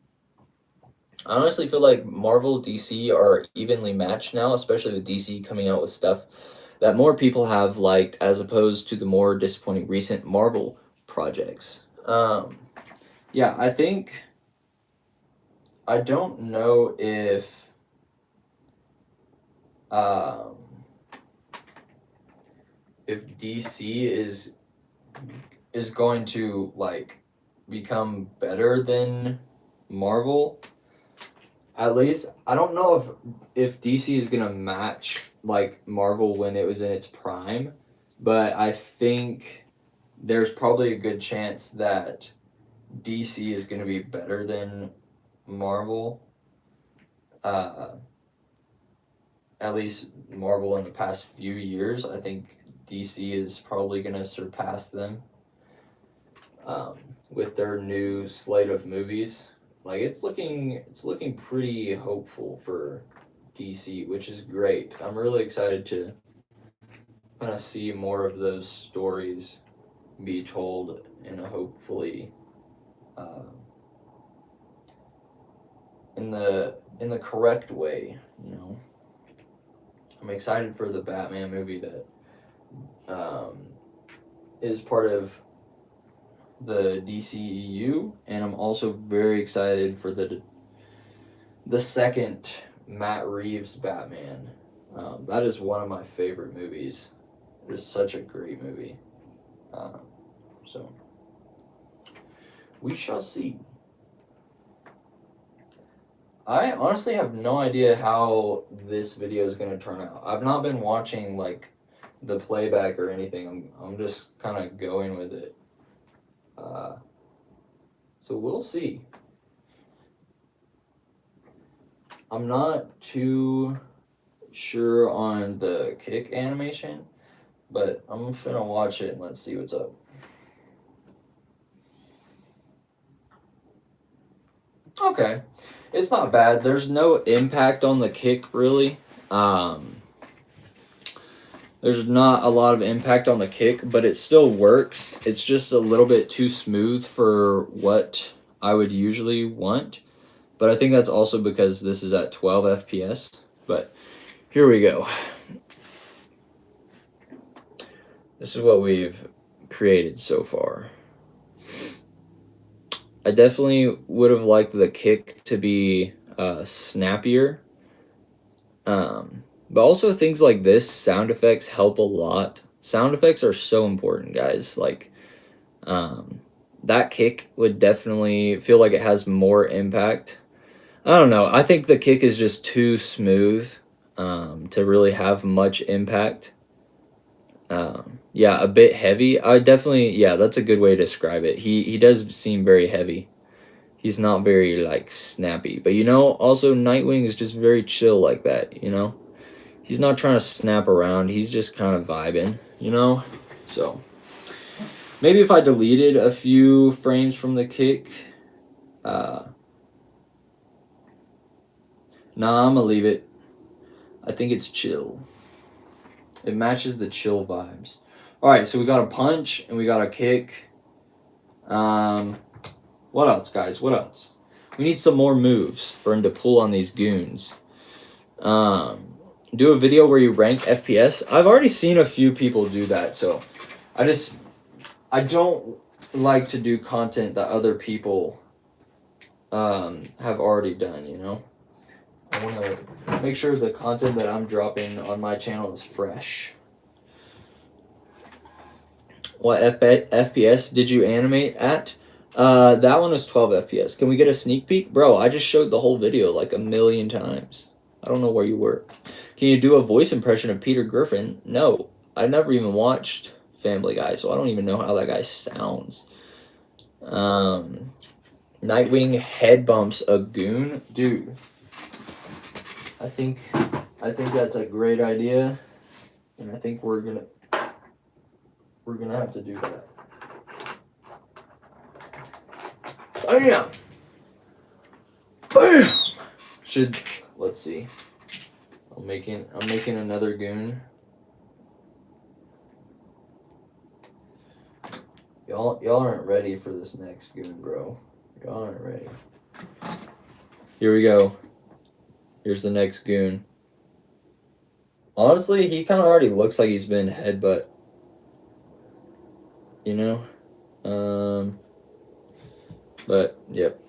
S2: I honestly feel like Marvel DC are evenly matched now, especially with DC coming out with stuff that more people have liked as opposed to the more disappointing recent Marvel projects. Yeah, I don't know um, if DC is going to like become better than Marvel. At least I don't know if DC is gonna match like Marvel when it was in its prime, but I think there's probably a good chance that DC is gonna be better than Marvel. Uh, at least Marvel in the past few years, I think DC is probably gonna surpass them um, with their new slate of movies. Like it's looking pretty hopeful for DC, which is great. I'm really excited to kind of see more of those stories. be told in a hopefully in the correct way, you know. I'm excited for the Batman movie that is part of the DCEU, and I'm also very excited for the second Matt Reeves Batman. That is one of my favorite movies. It is such a great movie. So we shall see. I honestly have no idea how this video is going to turn out. I've not been watching like the playback or anything. I'm just kind of going with it. So we'll see. I'm not too sure on the kick animation, but I'm finna watch it and let's see what's up. Okay, it's not bad. There's no impact on the kick really. There's not a lot of impact on the kick, but it still works. It's just a little bit too smooth for what I would usually want. But I think that's also because this is at 12 FPS. But here we go. This is what we've created so far. I definitely would have liked the kick to be snappier. But also things like this, sound effects help a lot. Sound effects are so important, guys. Like, that kick would definitely feel like it has more impact. I don't know. I think the kick is just too smooth to really have much impact. Yeah, a bit heavy. I definitely, yeah, that's a good way to describe it. He does seem very heavy. He's not very, like, snappy. But, you know, also Nightwing is just very chill like that, you know? He's not trying to snap around. He's just kind of vibing, you know? So, maybe if I deleted a few frames from the kick, nah, I'm gonna leave it. I think it's chill. It matches the chill vibes. Alright, so we got a punch and we got a kick. What else, guys? What else? We need some more moves for him to pull on these goons. Do a video where you rank FPS. I've already seen a few people do that, so I don't like to do content that other people have already done, you know? I want to make sure the content that I'm dropping on my channel is fresh. What FPS did you animate at? That one was 12 FPS. Can we get a sneak peek? Bro, I just showed the whole video like a million times. I don't know where you were. Can you do a voice impression of Peter Griffin? No. I never even watched Family Guy, so I don't even know how that guy sounds. Nightwing head bumps a goon? Dude. I think that's a great idea. And I think we're gonna have to do that. Bam! Bam! Let's see. I'm making another goon. Y'all aren't ready for this next goon, bro. Y'all aren't ready. Here we go. Here's the next goon. Honestly, he kind of already looks like he's been headbutt. You know? But, yep.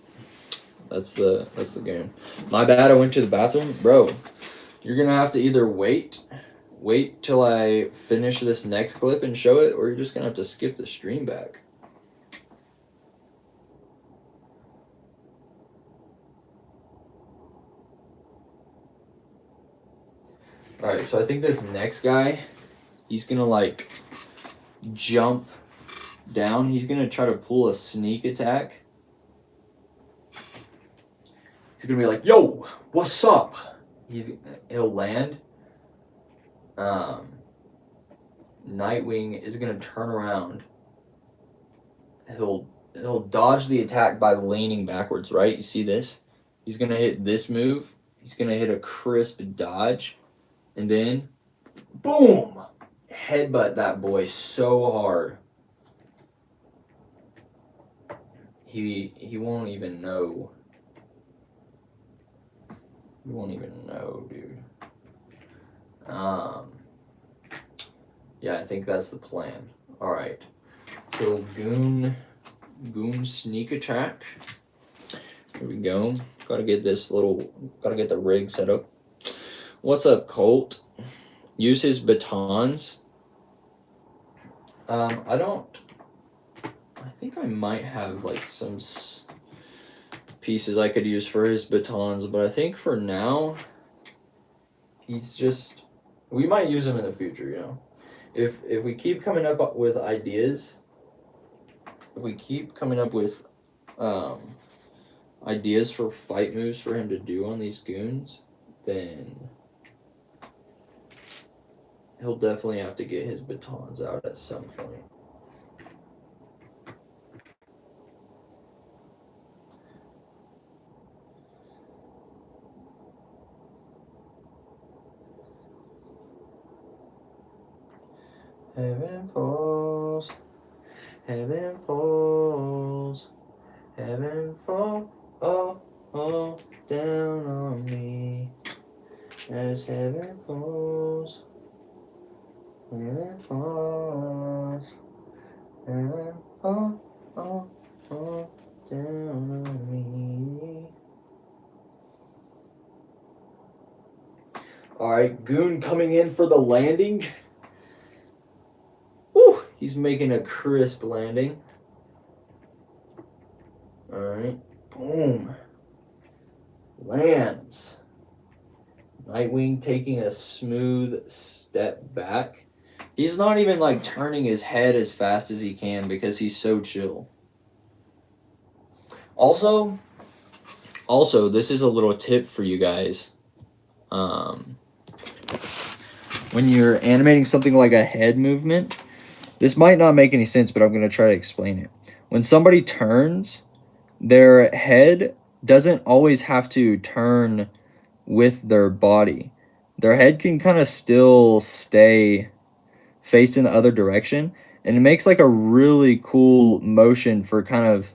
S2: That's the goon. My bad, I went to the bathroom. Bro, you're gonna have to either wait till I finish this next clip and show it, or you're just gonna have to skip the stream back. Alright, so I think this next guy, he's gonna like jump down. He's gonna try to pull a sneak attack. He's gonna be like, yo, what's up? He'll land. Nightwing is gonna turn around. He'll dodge the attack by leaning backwards, right? You see this? He's gonna hit this move. He's gonna hit a crisp dodge. And then, boom! Headbutt that boy so hard. he won't even know. He won't even know, dude. Yeah, I think that's the plan. All right. So goon sneak attack. Here we go. Gotta get the rig set up. What's up, Colt? Use his batons. I think I might have like some pieces I could use for his batons, but I think for now, we might use him in the future, you know. If we keep coming up with ideas, ideas for fight moves for him to do on these goons, then he'll definitely have to get his batons out at some point. Heaven falls, heaven falls, heaven fall, oh, down on me. As heaven falls, heaven falls, heaven fall, down on me. Alright, goon coming in for the landing. Woo! He's making a crisp landing. Alright, boom. Lands. Nightwing taking a smooth step back. He's not even like turning his head as fast as he can because he's so chill. Also, this is a little tip for you guys. When you're animating something like a head movement, this might not make any sense, but I'm going to try to explain it. When somebody turns, their head doesn't always have to turn with their body. Their head can kind of still stay faced in the other direction, and it makes like a really cool motion for kind of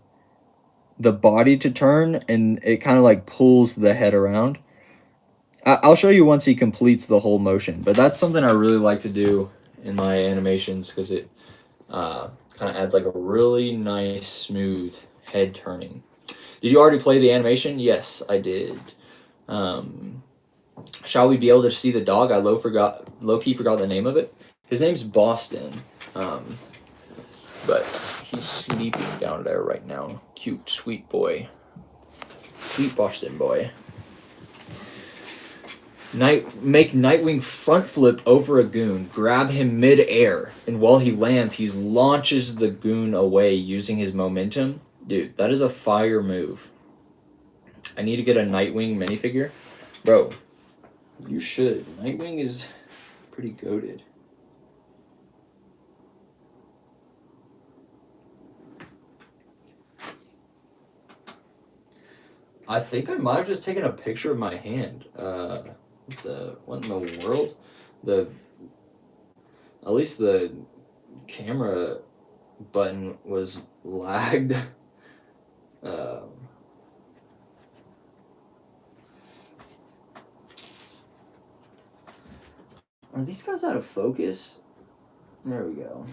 S2: the body to turn, and it kind of like pulls the head around. I'll show you once he completes the whole motion, but that's something I really like to do in my animations because it kind of adds like a really nice smooth head turning. Did you already play the animation? Yes, I did. Shall we be able to see the dog? I low-key forgot the name of it. His name's Boston, but he's sleeping down there right now. Cute, sweet boy. Sweet Boston boy. Make Nightwing front flip over a goon, grab him mid-air, and while he lands, he launches the goon away using his momentum. Dude, that is a fire move. I need to get a Nightwing minifigure. Bro, you should. Nightwing is pretty goated. I think I might have just taken a picture of my hand. What in the world? At least the camera button was lagged. Are these guys out of focus? There we go.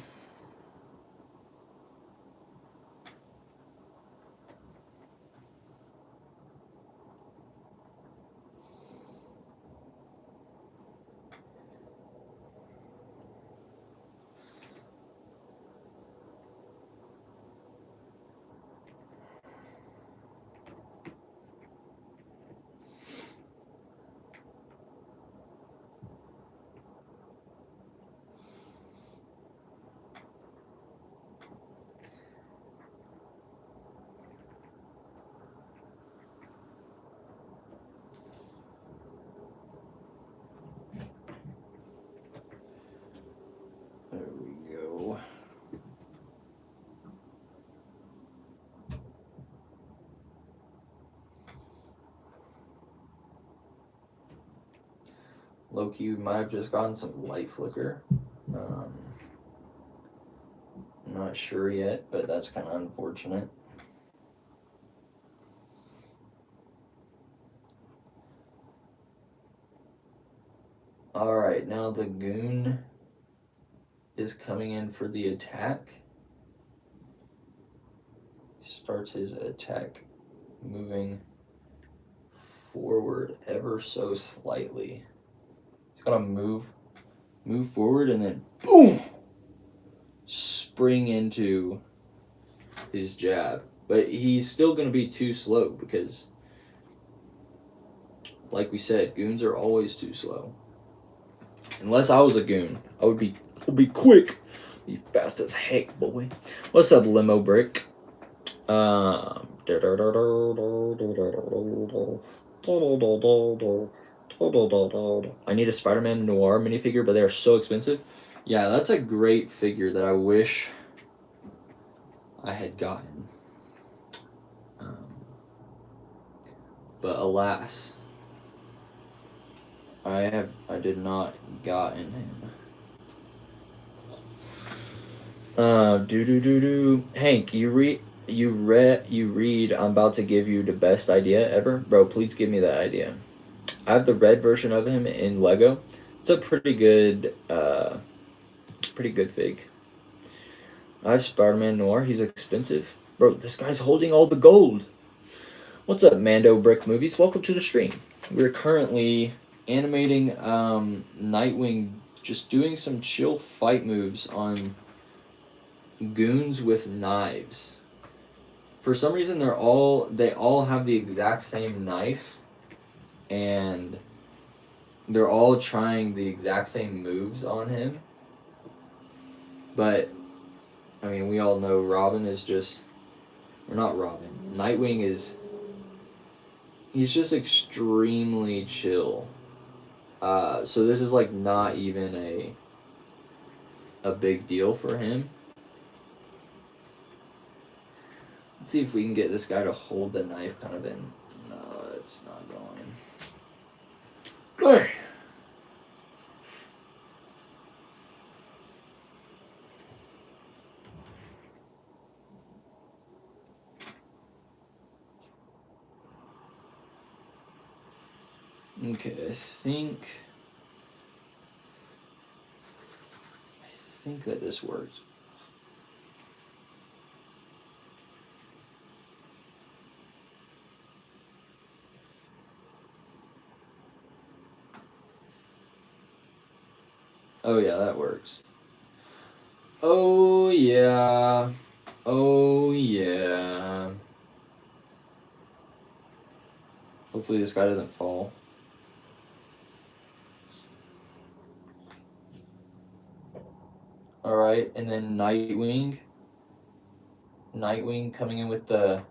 S2: There we go. Loki might have just gotten some light flicker. I'm not sure yet, but that's kind of unfortunate. Alright, now the goon is coming in for the attack. Starts his attack moving forward ever so slightly. He's gonna move forward and then boom, spring into his jab. But he's still gonna be too slow because, like we said, goons are always too slow. Unless I was a goon, I would be quick. Be fast as heck, boy. What's up, Limo Brick? I need a Spider-Man Noir minifigure, but they are so expensive. Yeah, that's a great figure that I wish I had gotten. But alas, I did not gotten him. Hank, you read. I'm about to give you the best idea ever, bro. Please give me that idea. I have the red version of him in Lego. It's a pretty good fig. I have Spider-Man Noir. He's expensive, bro. This guy's holding all the gold. What's up, Mando Brick Movies? Welcome to the stream. We're currently animating Nightwing, just doing some chill fight moves on goons with knives. For some reason, they all have the exact same knife, and they're all trying the exact same moves on him. But I mean, we all know Robin is just, or not Robin. Nightwing is. He's just extremely chill. So this is like not even a big deal for him. Let's see if we can get this guy to hold the knife kind of in. No, it's not going. Okay, I think that this works. Oh yeah, that works. Oh yeah. Oh yeah. Hopefully this guy doesn't fall. Alright, and then Nightwing. Nightwing coming in with the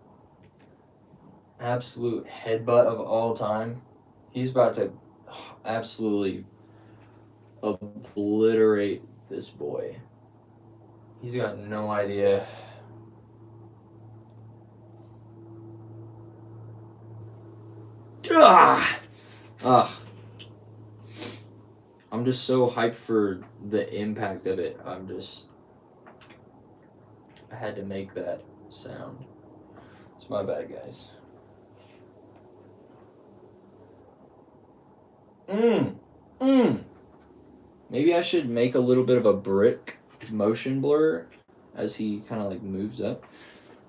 S2: absolute headbutt of all time. He's about to absolutely obliterate this boy. He's got no idea. I'm just so hyped for the impact of it. I had to make that sound. It's my bad, guys. Maybe I should make a little bit of a brick motion blur as he kind of like moves up.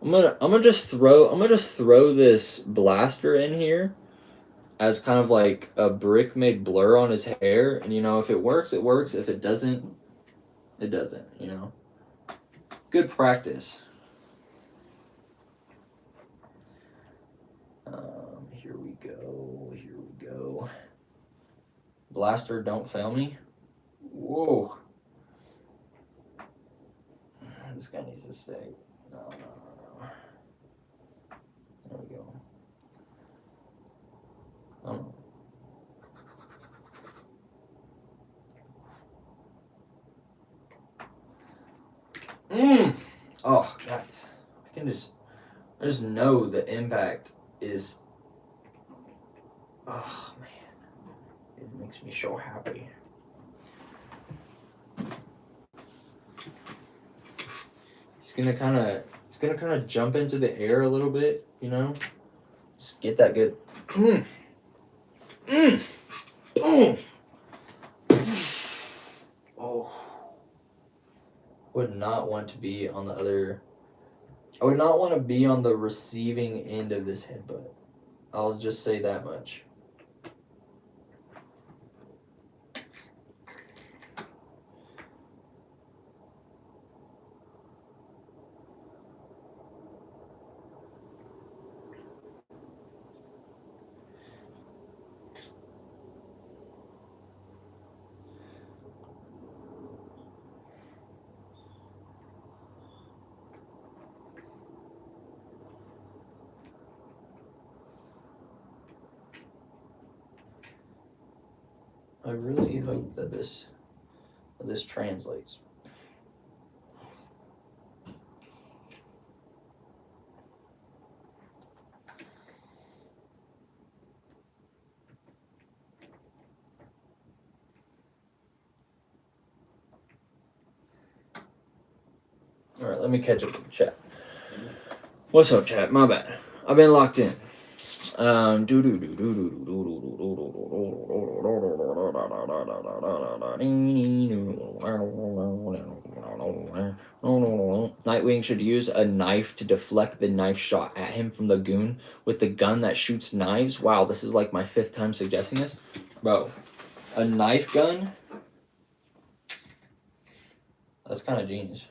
S2: I'm gonna just throw this blaster in here as kind of like a brick made blur on his hair, and if it works, it works. If it doesn't, it doesn't. Good practice. Here we go. Blaster, don't fail me. Whoa. This guy needs to stay. No. There we go. Oh, guys. I just know the impact is. Oh, man. It makes me so happy. He's gonna kind of jump into the air a little bit, Just get that good. Boom. would not want to be on the other. I would not want to be on the receiving end of this headbutt. I'll just say that much. I really hope that this translates. All right, let me catch up with the chat. What's up, chat? My bad. I've been locked in. Nightwing should use a knife to deflect the knife shot at him from the goon with the gun that shoots knives. Wow, this is like my 5th time suggesting this. Bro, a knife gun? That's kind of genius.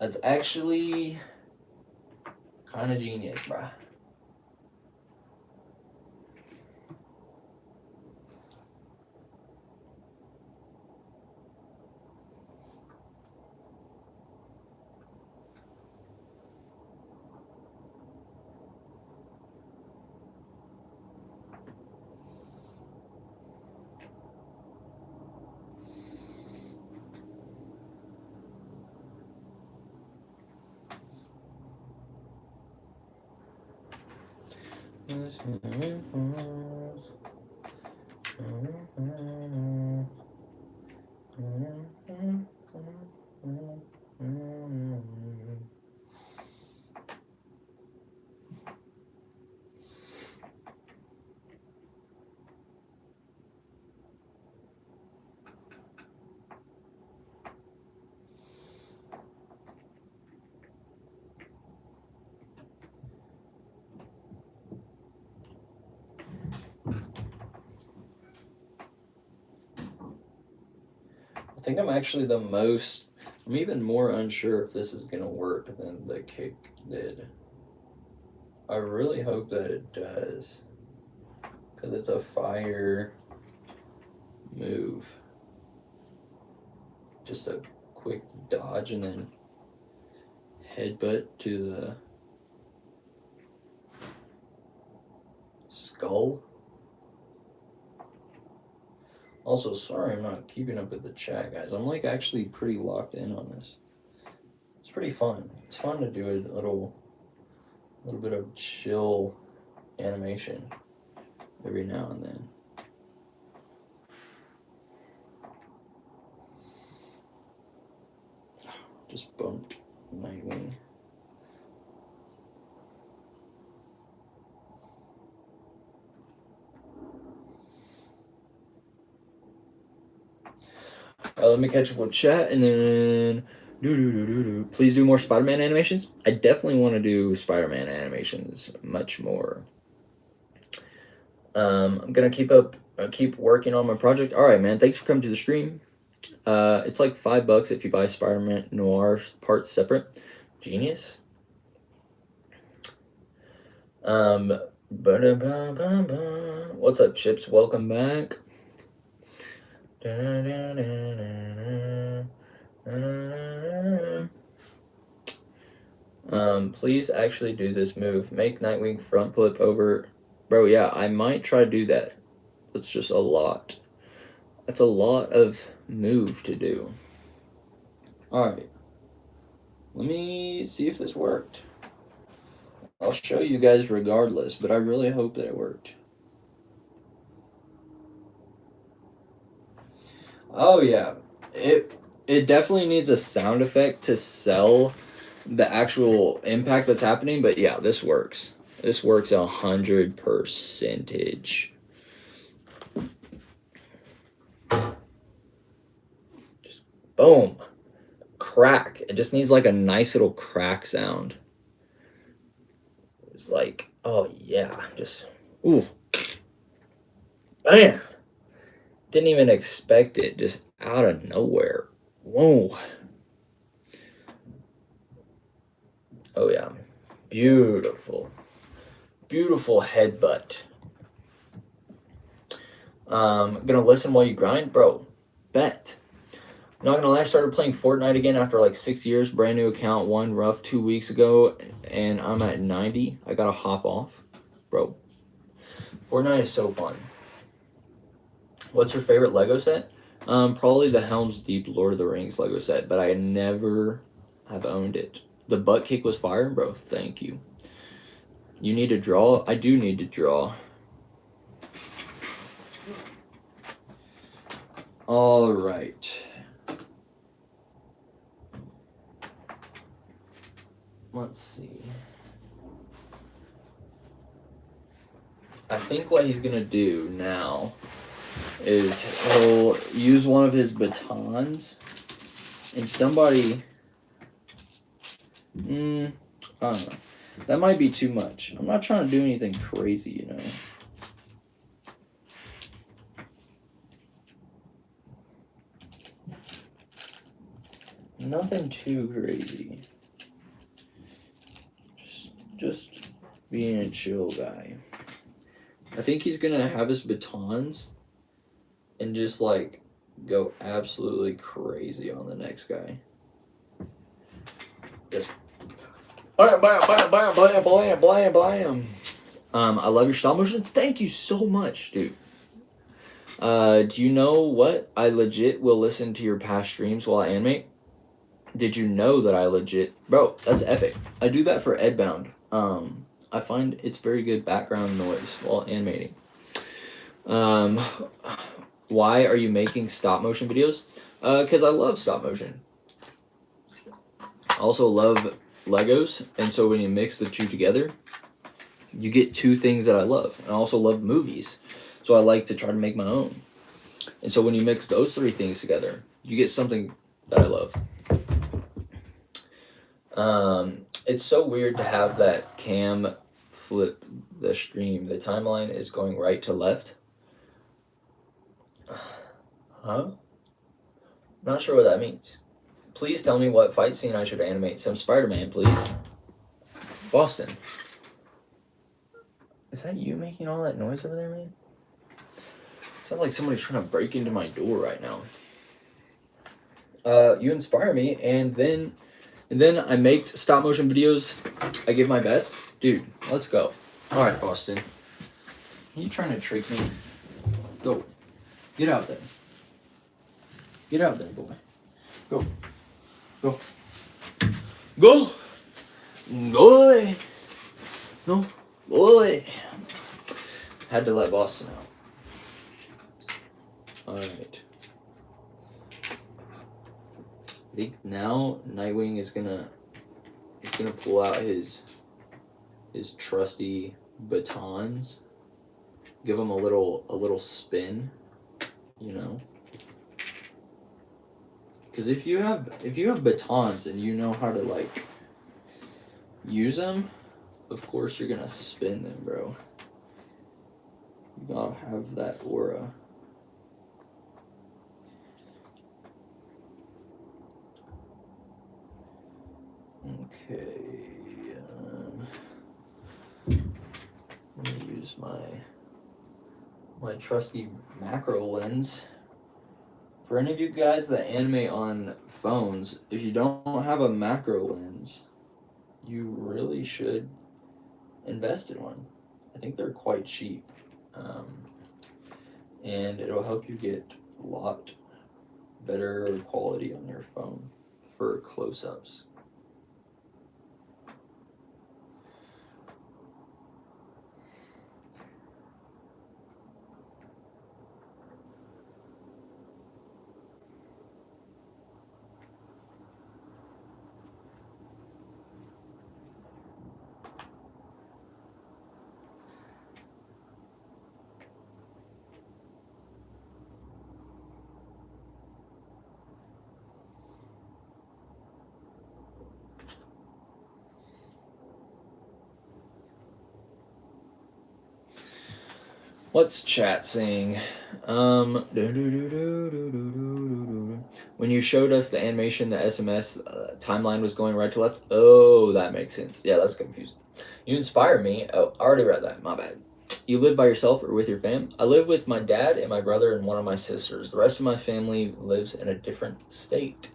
S2: That's actually kind of genius, bruh. I think I'm actually I'm even more unsure if this is going to work than the kick did. I really hope that it does. Because it's a fire move. Just a quick dodge and then headbutt to the skull. Also, sorry I'm not keeping up with the chat, guys. I'm like actually pretty locked in on this. It's pretty fun. It's fun to do a little bit of chill animation every now and then. Just bumped Nightwing. Let me catch up with chat and then please do more Spider-Man animations. I definitely want to do Spider-Man animations much more. I'm gonna keep working on my project. All right, man. Thanks for coming to the stream. It's like $5 if you buy Spider-Man Noir parts separate. Genius. What's up, Chips? Welcome back. Please actually do this move. Make Nightwing front flip over. Bro, yeah, I might try to do that. That's just a lot. That's a lot of move to do. Alright. Let me see if this worked. I'll show you guys regardless, but I really hope that it worked. Oh yeah, it definitely needs a sound effect to sell the actual impact that's happening, but yeah, this works. This works 100%.
S3: Boom. Crack. It just needs like a nice little crack sound. It's like, oh yeah, just ooh. Man. Didn't even expect it, just out of nowhere. Whoa. Oh yeah. Beautiful. Beautiful headbutt. Gonna listen while you grind? Bro, bet. Not gonna lie, I started playing Fortnite again after like 6 years. Brand new account, one rough 2 weeks ago, and I'm at 90. I gotta hop off. Bro, Fortnite is so fun. What's your favorite Lego set? Probably the Helm's Deep Lord of the Rings Lego set, but I never have owned it. The butt kick was fire, bro. Thank you. You need to draw? I do need to draw. All right. Let's see. I think what he's gonna do now is he'll use one of his batons, and somebody. I don't know. That might be too much. I'm not trying to do anything crazy, you know. Nothing too crazy. Just being a chill guy. I think he's gonna have his batons and just like go absolutely crazy on the next guy. Just blam, blam, blam, blam, blam, blam, blam, blam. I love your stop motions. Thank you so much, dude. Do you know what? I legit will listen to your past streams while I animate. Did you know that I legit... Bro, that's epic. I do that for Edbound. I find it's very good background noise while animating. Why are you making stop motion videos? Because I love stop motion. I also love Legos, and so when you mix the two together, you get two things that I love. And I also love movies, so I like to try to make my own. And so when you mix those three things together, you get something that I love. It's so weird to have that cam flip the stream. The timeline is going right to left. Huh? Not sure what that means. Please tell me what fight scene I should animate. Some Spider-Man, please. Boston. Is that you making all that noise over there, man? Sounds like somebody's trying to break into my door right now. You inspire me, and then I make stop motion videos. I give my best. Dude, let's go. All right, Boston. Are you trying to trick me? Go. Get out there. Get out there, boy. Go. Go. Go. Boy. No. Boy. Had to let Boston out. Alright. I think now Nightwing is gonna pull out his trusty batons. Give him a little spin, you know. Because if you have batons and you know how to like use them, of course you're gonna spin them, bro. You gotta have that aura. Okay. I'm gonna use my trusty macro lens. For any of you guys that animate on phones, if you don't have a macro lens, you really should invest in one. I think they're quite cheap. And it'll help you get a lot better quality on your phone for close-ups. What's chat saying? When you showed us the animation, the SMS timeline was going right to left. Oh, that makes sense. Yeah, that's confusing. You inspire me. Oh, I already read that. My bad. You live by yourself or with your fam? I live with my dad and my brother and one of my sisters. The rest of my family lives in a different state.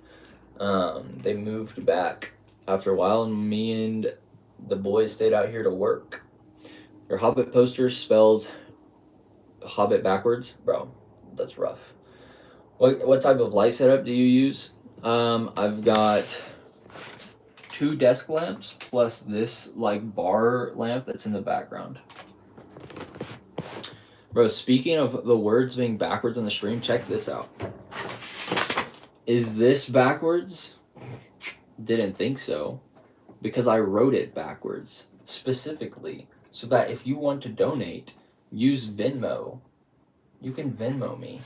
S3: They moved back after a while, and me and the boys stayed out here to work. Your Hobbit poster spells Hobbit backwards, bro. That's rough. What type of light setup do you use? I've got 2 desk lamps plus this like bar lamp that's in the background. Bro, speaking of the words being backwards on the stream, check this out. Is this backwards? Didn't think so, because I wrote it backwards specifically so that if you want to donate, use Venmo. You can Venmo me.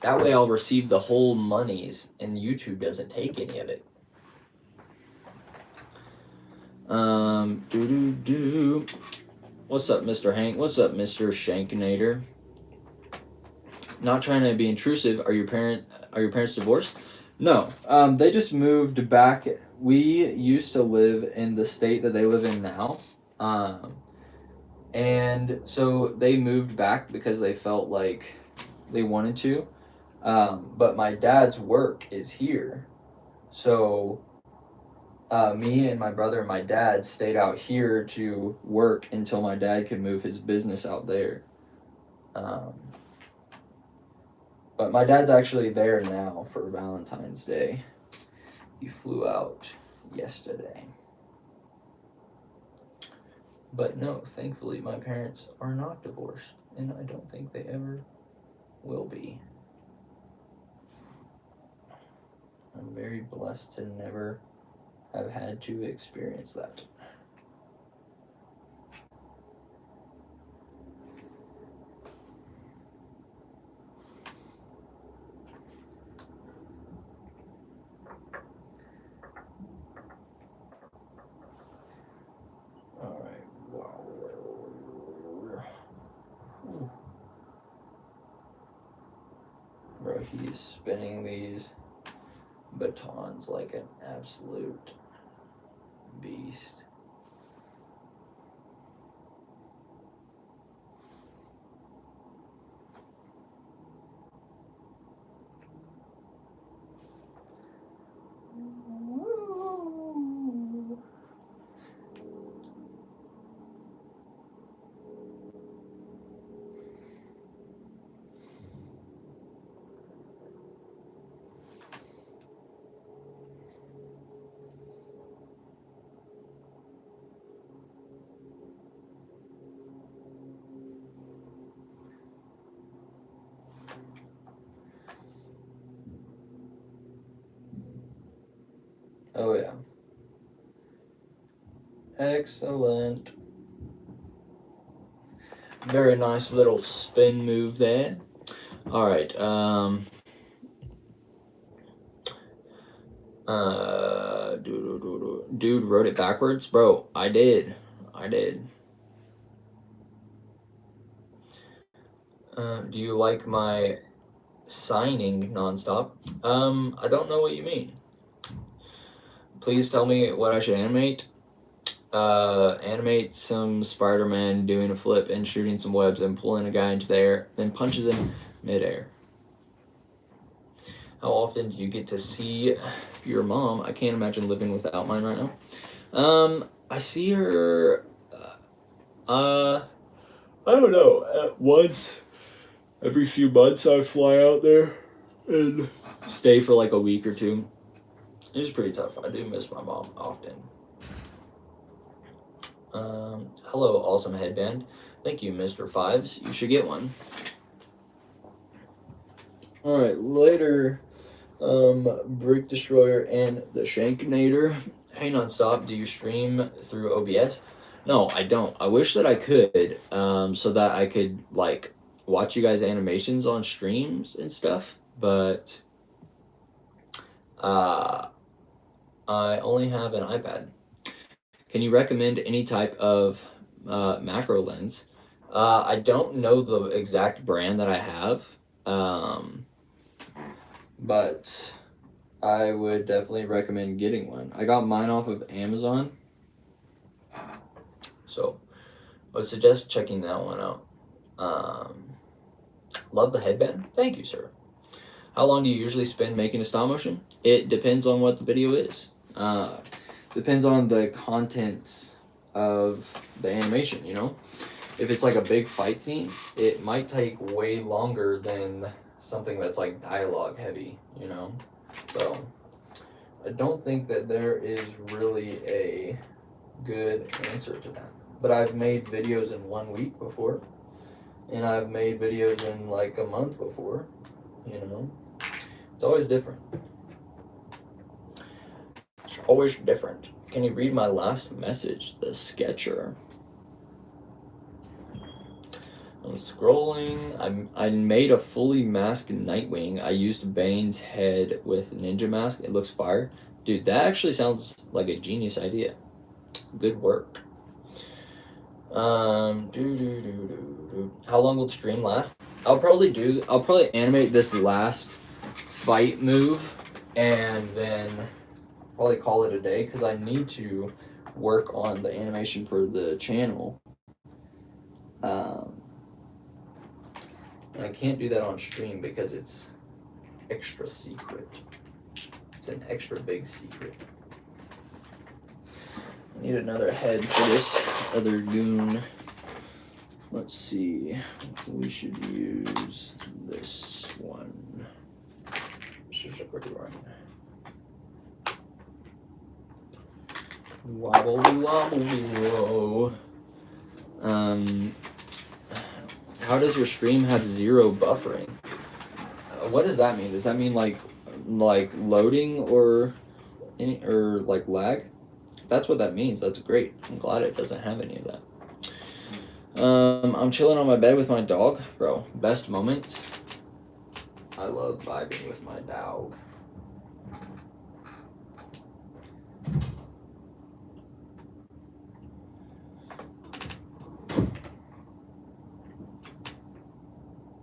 S3: That way I'll receive the whole monies and YouTube doesn't take any of it. What's up, Mr. Hank? What's up, Mr. Shankinator? Not trying to be intrusive. Are your parents divorced? No. They just moved back. We used to live in the state that they live in now. And so they moved back because they felt like they wanted to. But my dad's work is here. So me and my brother and my dad stayed out here to work until my dad could move his business out there. But my dad's actually there now for Valentine's Day. He flew out yesterday. But no, thankfully my parents are not divorced, and I don't think they ever will be. I'm very blessed to never have had to experience that. Alright, wow. Bro, he's spinning these batons like an absolute beast. Oh yeah. Excellent. Very nice little spin move there. Alright, dude wrote it backwards? Bro, I did. Do you like my signing nonstop? I don't know what you mean. Please tell me what I should animate. Animate some Spider-Man doing a flip and shooting some webs and pulling a guy into the air, then punches him midair. How often do you get to see your mom? I can't imagine living without mine right now. I see her, I don't know, once every few months I fly out there and stay for like a week or two. It's pretty tough. I do miss my mom often. Hello, awesome headband. Thank you, Mr. Fives. You should get one. Alright, later, Brick Destroyer and the Shankinator. Hey, Nonstop, do you stream through OBS? No, I don't. I wish that I could, so that I could, like, watch you guys' animations on streams and stuff, but, I only have an iPad. Can you recommend any type of macro lens? I don't know the exact brand that I have,
S1: but I would definitely recommend getting one. I got mine off of Amazon.
S3: so I would suggest checking that one out. Love the headband. Thank you, sir. How long do you usually spend making a stop motion? It depends on what the video is.
S1: Depends on the contents of the animation, you know? If it's like a big fight scene, it might take way longer than something that's like dialogue heavy, you know? So I don't think that there is really a good answer to that. But I've made videos in 1 week before, and I've made videos in like a month before, you know? It's always different.
S3: It's always different. Can you read my last message? The Sketcher. I'm scrolling. I made a fully masked Nightwing. I used Bane's head with Ninja Mask. It looks fire. Dude, that actually sounds like a genius idea. Good work. How long will the stream last? I'll probably animate this last fight move and then probably call it a day because I need to work on the animation for the channel. And I can't do that on stream because it's extra secret. It's an extra big secret. I need another head for this other goon. Let's see. We should use this one. It's just a quick run. Wobbly wobbly whoa. How does your stream have 0 buffering? What does that mean? Does that mean like loading or like lag? If that's what that means, that's great. I'm glad it doesn't have any of that. I'm chilling on my bed with my dog, bro. Best moments. I love vibing with my dog.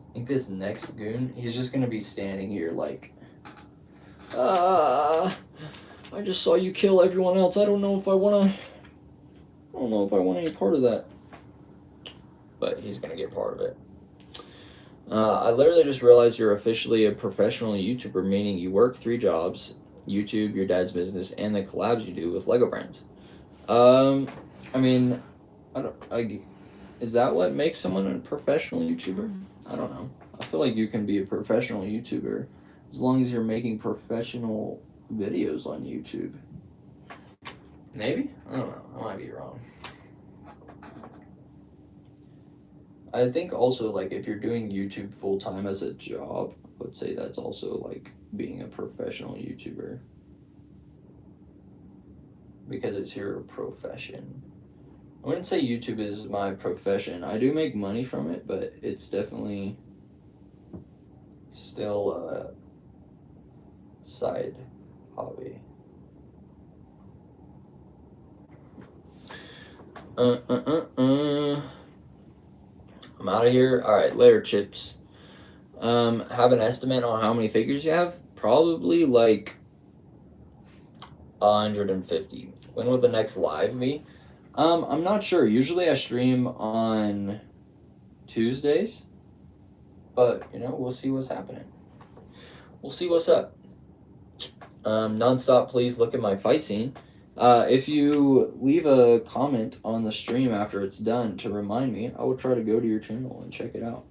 S3: I think this next goon, he's just gonna be standing here like, I just saw you kill everyone else. I don't know if I want any part of that. But he's gonna get part of it. I literally just realized you're officially a professional YouTuber, meaning you work 3 jobs, YouTube, your dad's business, and the collabs you do with Lego brands. I mean, is that what makes someone a professional YouTuber? I don't know. I feel like you can be a professional YouTuber as long as you're making professional videos on YouTube. Maybe? I don't know. I might be wrong. I think also, like, if you're doing YouTube full-time as a job, I would say that's also, like, being a professional YouTuber. Because it's your profession. I wouldn't say YouTube is my profession. I do make money from it, but it's definitely still a side hobby. I'm out of here. Alright, later, chips. Have an estimate on how many figures you have? Probably like 150. When will the next live be? I'm not sure. Usually I stream on Tuesdays. But, you know, we'll see what's happening. We'll see what's up. Nonstop, please look at my fight scene. If you leave a comment on the stream after it's done to remind me, I will try to go to your channel and check it out.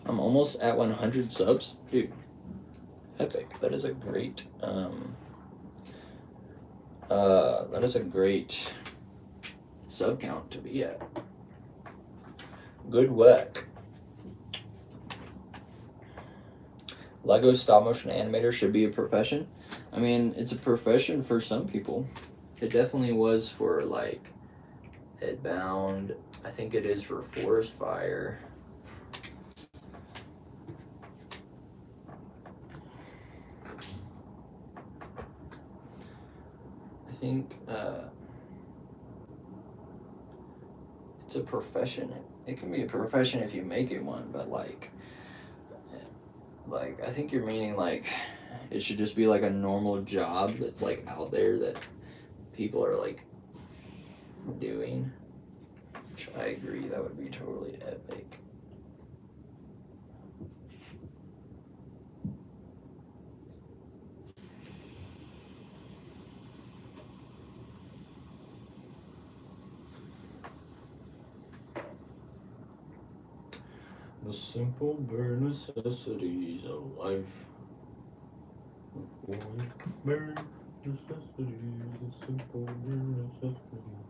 S3: I'm almost at 100 subs. Dude, epic. That is a great, sub count to be at. Good work. Lego stop motion animator should be a profession. I mean, it's a profession for some people. It definitely was for like Headbound. I think it is for Forest Fire. I think it's a profession. It can be a profession if you make it one, but like I think you're meaning like it should just be like a normal job that's like out there that people are like doing. Which I agree, that would be totally epic. The simple bare necessities of life. Bare necessities, the simple bare necessities.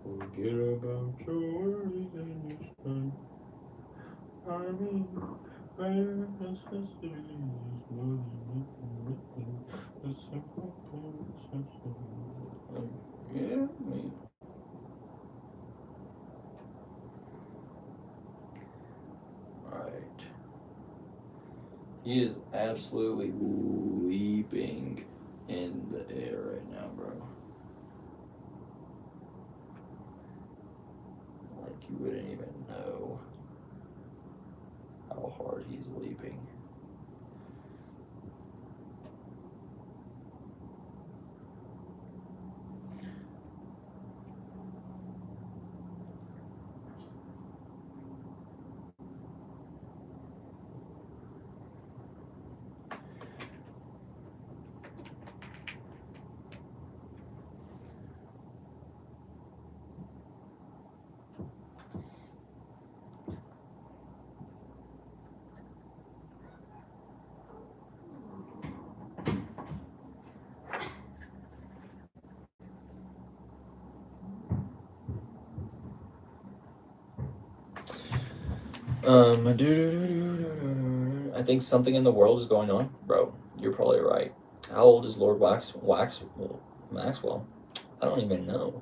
S3: Forget about your worries and your strife. I mean, bare necessities more than anything. The simple bare necessities. Yeah, me. Alright. He is absolutely leaping in the air right now, bro. Like you wouldn't even know how hard he's leaping. I think something in the world is going on, bro. You're probably right. How old is Lord Maxwell? I don't even know.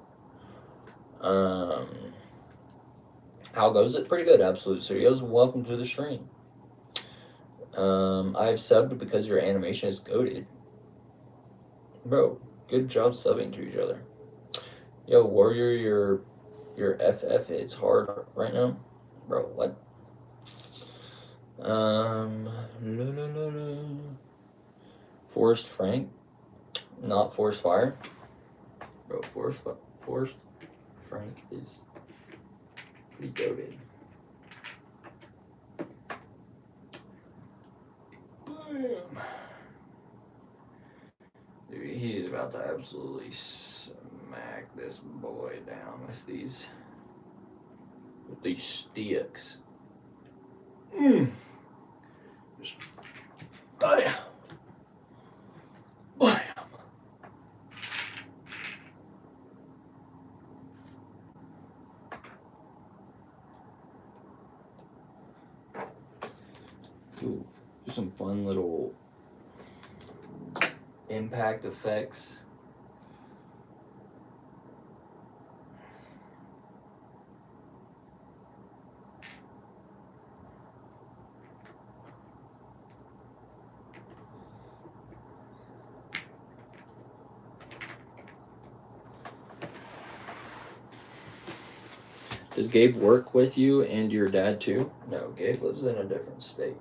S3: How goes it? Pretty good, Absolute Studios. Welcome to the stream. I've subbed because your animation is goated. Bro, good job subbing to each other. Yo, Warrior, your FF hits hard right now. Bro, what? Forrest Frank, not Forest Fire. Bro, Forrest Frank is pretty goated. Dude, he's about to absolutely smack this boy down with these sticks. Just bam. Bam. Ooh, do some fun little impact effects. Does Gabe work with you and your dad too? No, Gabe lives in a different state.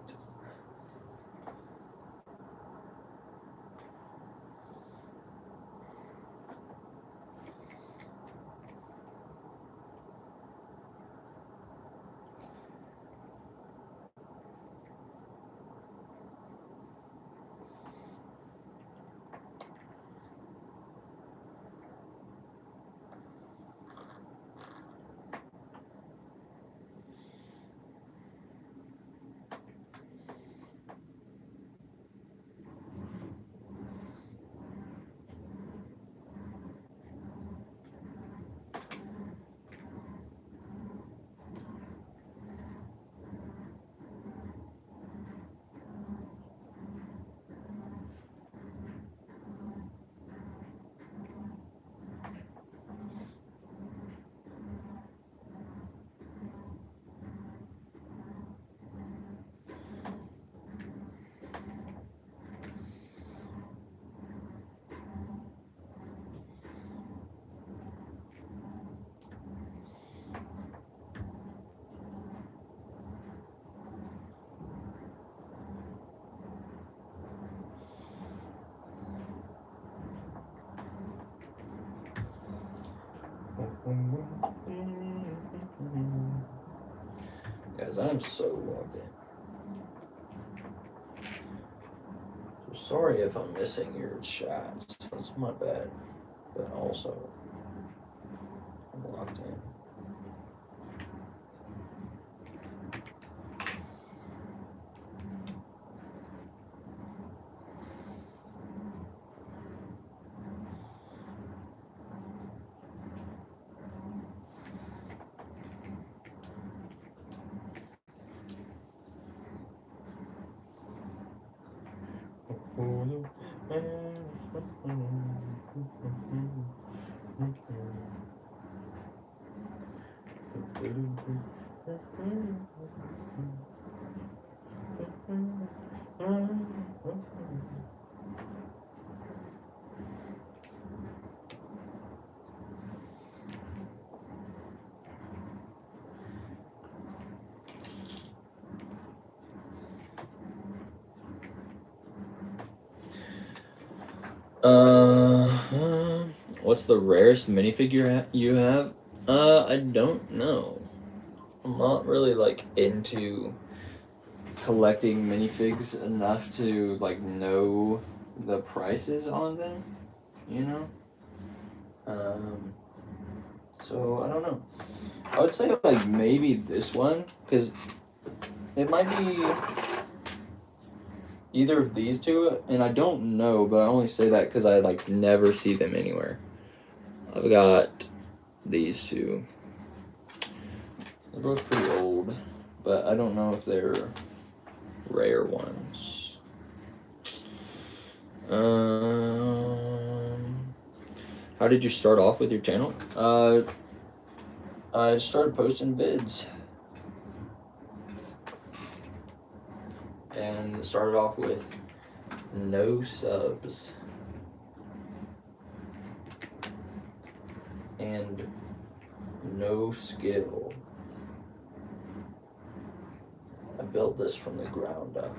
S3: Guys, I'm so logged in. So sorry if I'm missing your chats. That's my bad. But also, I'm logged in. What's the rarest minifigure you have? I don't know. I'm not really like into collecting minifigs enough to like know the prices on them, you know? So I don't know. I would say like maybe this one, because it might be either of these two, and I don't know, but I only say that because I like never see them anywhere. I've got these two. They're both pretty old, but I don't know if they're rare ones. How did you start off with your channel? I started posting vids. And started off with no subs. And no skill. I built this from the ground up.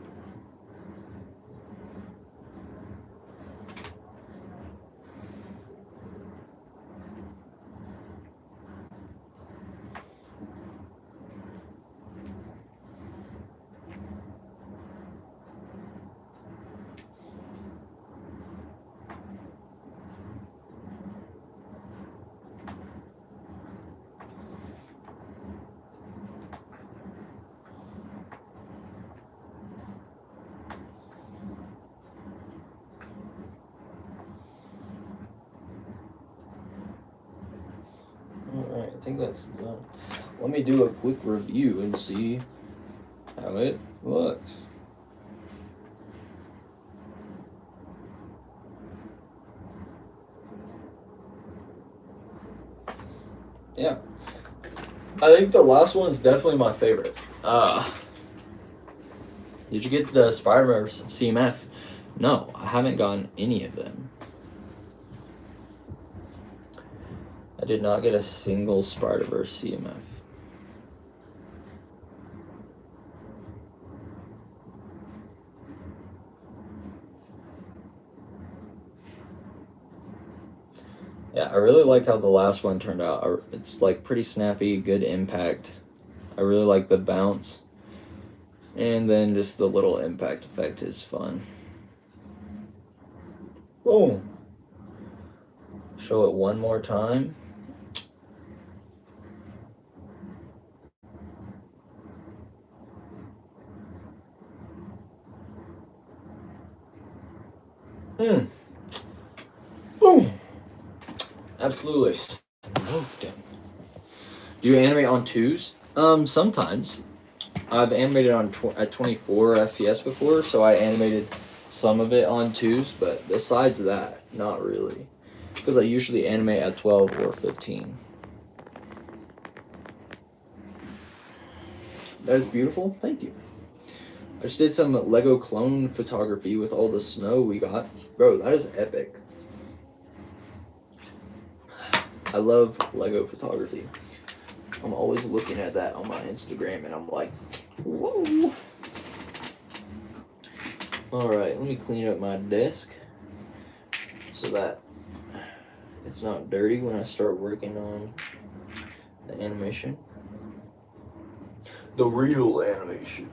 S3: Alright, I think that's done. Let me do a quick review and see how it looks. Yeah. I think the last one's definitely my favorite. Did you get the Spider-Verse CMF? No, I haven't gotten any of them. I did not get a single Spider-Verse CMF. Yeah, I really like how the last one turned out. It's like pretty snappy, good impact. I really like the bounce. And then just the little impact effect is fun. Boom. Show it one more time. Boom. Absolutely smoked him. Do you animate on 2s? Sometimes. I've animated on at 24 FPS before, so I animated some of it on 2s, but besides that, not really. Because I usually animate at 12 or 15. That is beautiful. Thank you. I just did some Lego clone photography with all the snow we got. Bro, that is epic. I love Lego photography. I'm always looking at that on my Instagram and I'm like, whoa. Alright, let me clean up my desk so that it's not dirty when I start working on the animation. The real animation.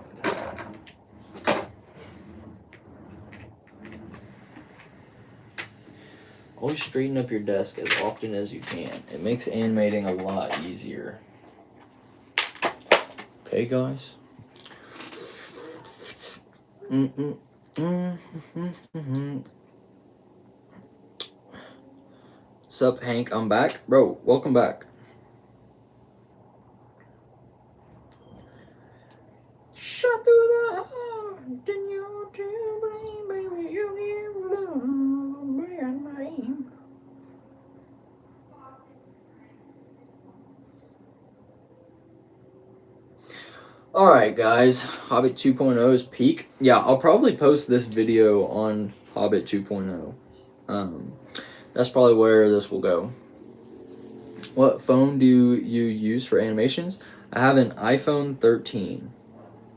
S3: Always straighten up your desk as often as you can. It makes animating a lot easier. Okay, guys? Sup, Hank? I'm back. Bro, welcome back. Shot through the heart, then you're to blame, baby. You give love, brand name. Alright, guys. Hobbit 2.0's peak. Yeah, I'll probably post this video on Hobbit 2.0. That's probably where this will go. What phone do you use for animations? I have an iPhone 13.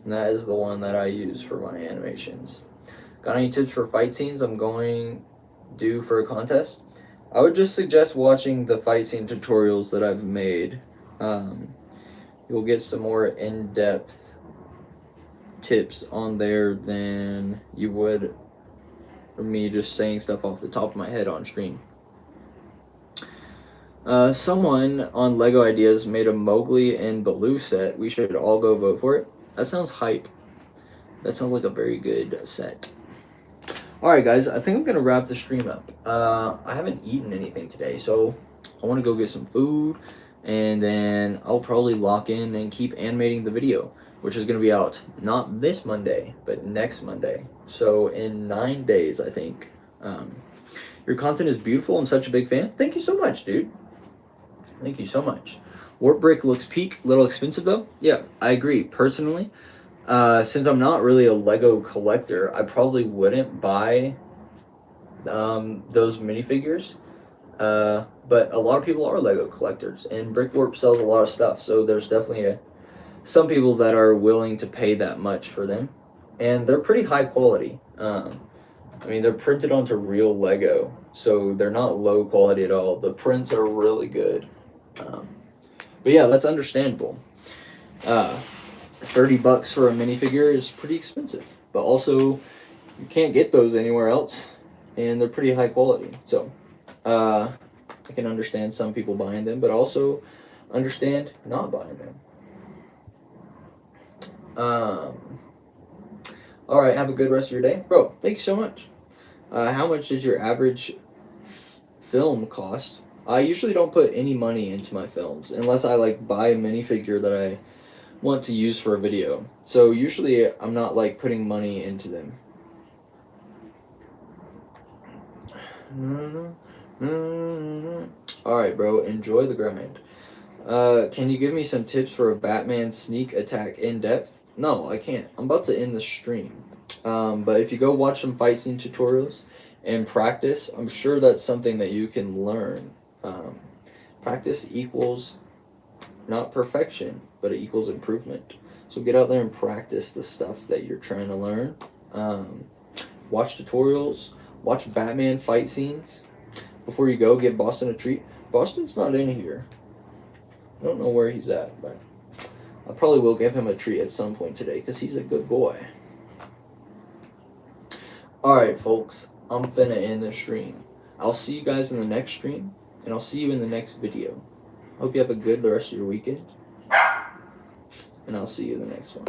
S3: And that is the one that I use for my animations. Got any tips for fight scenes I'm going to do for a contest? I would just suggest watching the fight scene tutorials that I've made. You'll get some more in-depth tips on there than you would from me just saying stuff off the top of my head on stream. Someone on Lego Ideas made a Mowgli and Baloo set. We should all go vote for it. That sounds hype. That sounds like a very good set. Alright, guys, I think I'm going to wrap the stream up. I haven't eaten anything today, so I want to go get some food, and then I'll probably lock in and keep animating the video, which is going to be out not this Monday, but next Monday. So in 9 days, I think. Your content is beautiful. I'm such a big fan. Thank you so much, dude. Thank you so much. Warp Brick looks peak. Little expensive, though. Yeah, I agree. Personally, since I'm not really a Lego collector, I probably wouldn't buy those minifigures. But a lot of people are Lego collectors, and Brick Warp sells a lot of stuff, so there's definitely some people that are willing to pay that much for them, and they're pretty high quality. I mean, they're printed onto real Lego, so they're not low quality at all. The prints are really good. But yeah, that's understandable. $30 for a minifigure is pretty expensive, but also you can't get those anywhere else, and they're pretty high quality. So I can understand some people buying them, but also understand not buying them. All right, have a good rest of your day, bro. Thank you so much. How much does your average film cost? I usually don't put any money into my films unless I like buy a minifigure that I want to use for a video. So usually I'm not like putting money into them. Alright, bro, enjoy the grind. Can you give me some tips for a Batman sneak attack in depth? No, I can't. I'm about to end the stream. But if you go watch some fight scene tutorials and practice, I'm sure that's something that you can learn. Practice equals not perfection, but it equals improvement. So get out there and practice the stuff that you're trying to learn. Watch tutorials, watch Batman fight scenes. Before you go, give Boston a treat. Boston's not in here. I don't know where he's at, but I probably will give him a treat at some point today because he's a good boy. Alright, folks, I'm finna end the stream. I'll see you guys in the next stream, and I'll see you in the next video. Hope you have a good rest of your weekend, and I'll see you in the next one.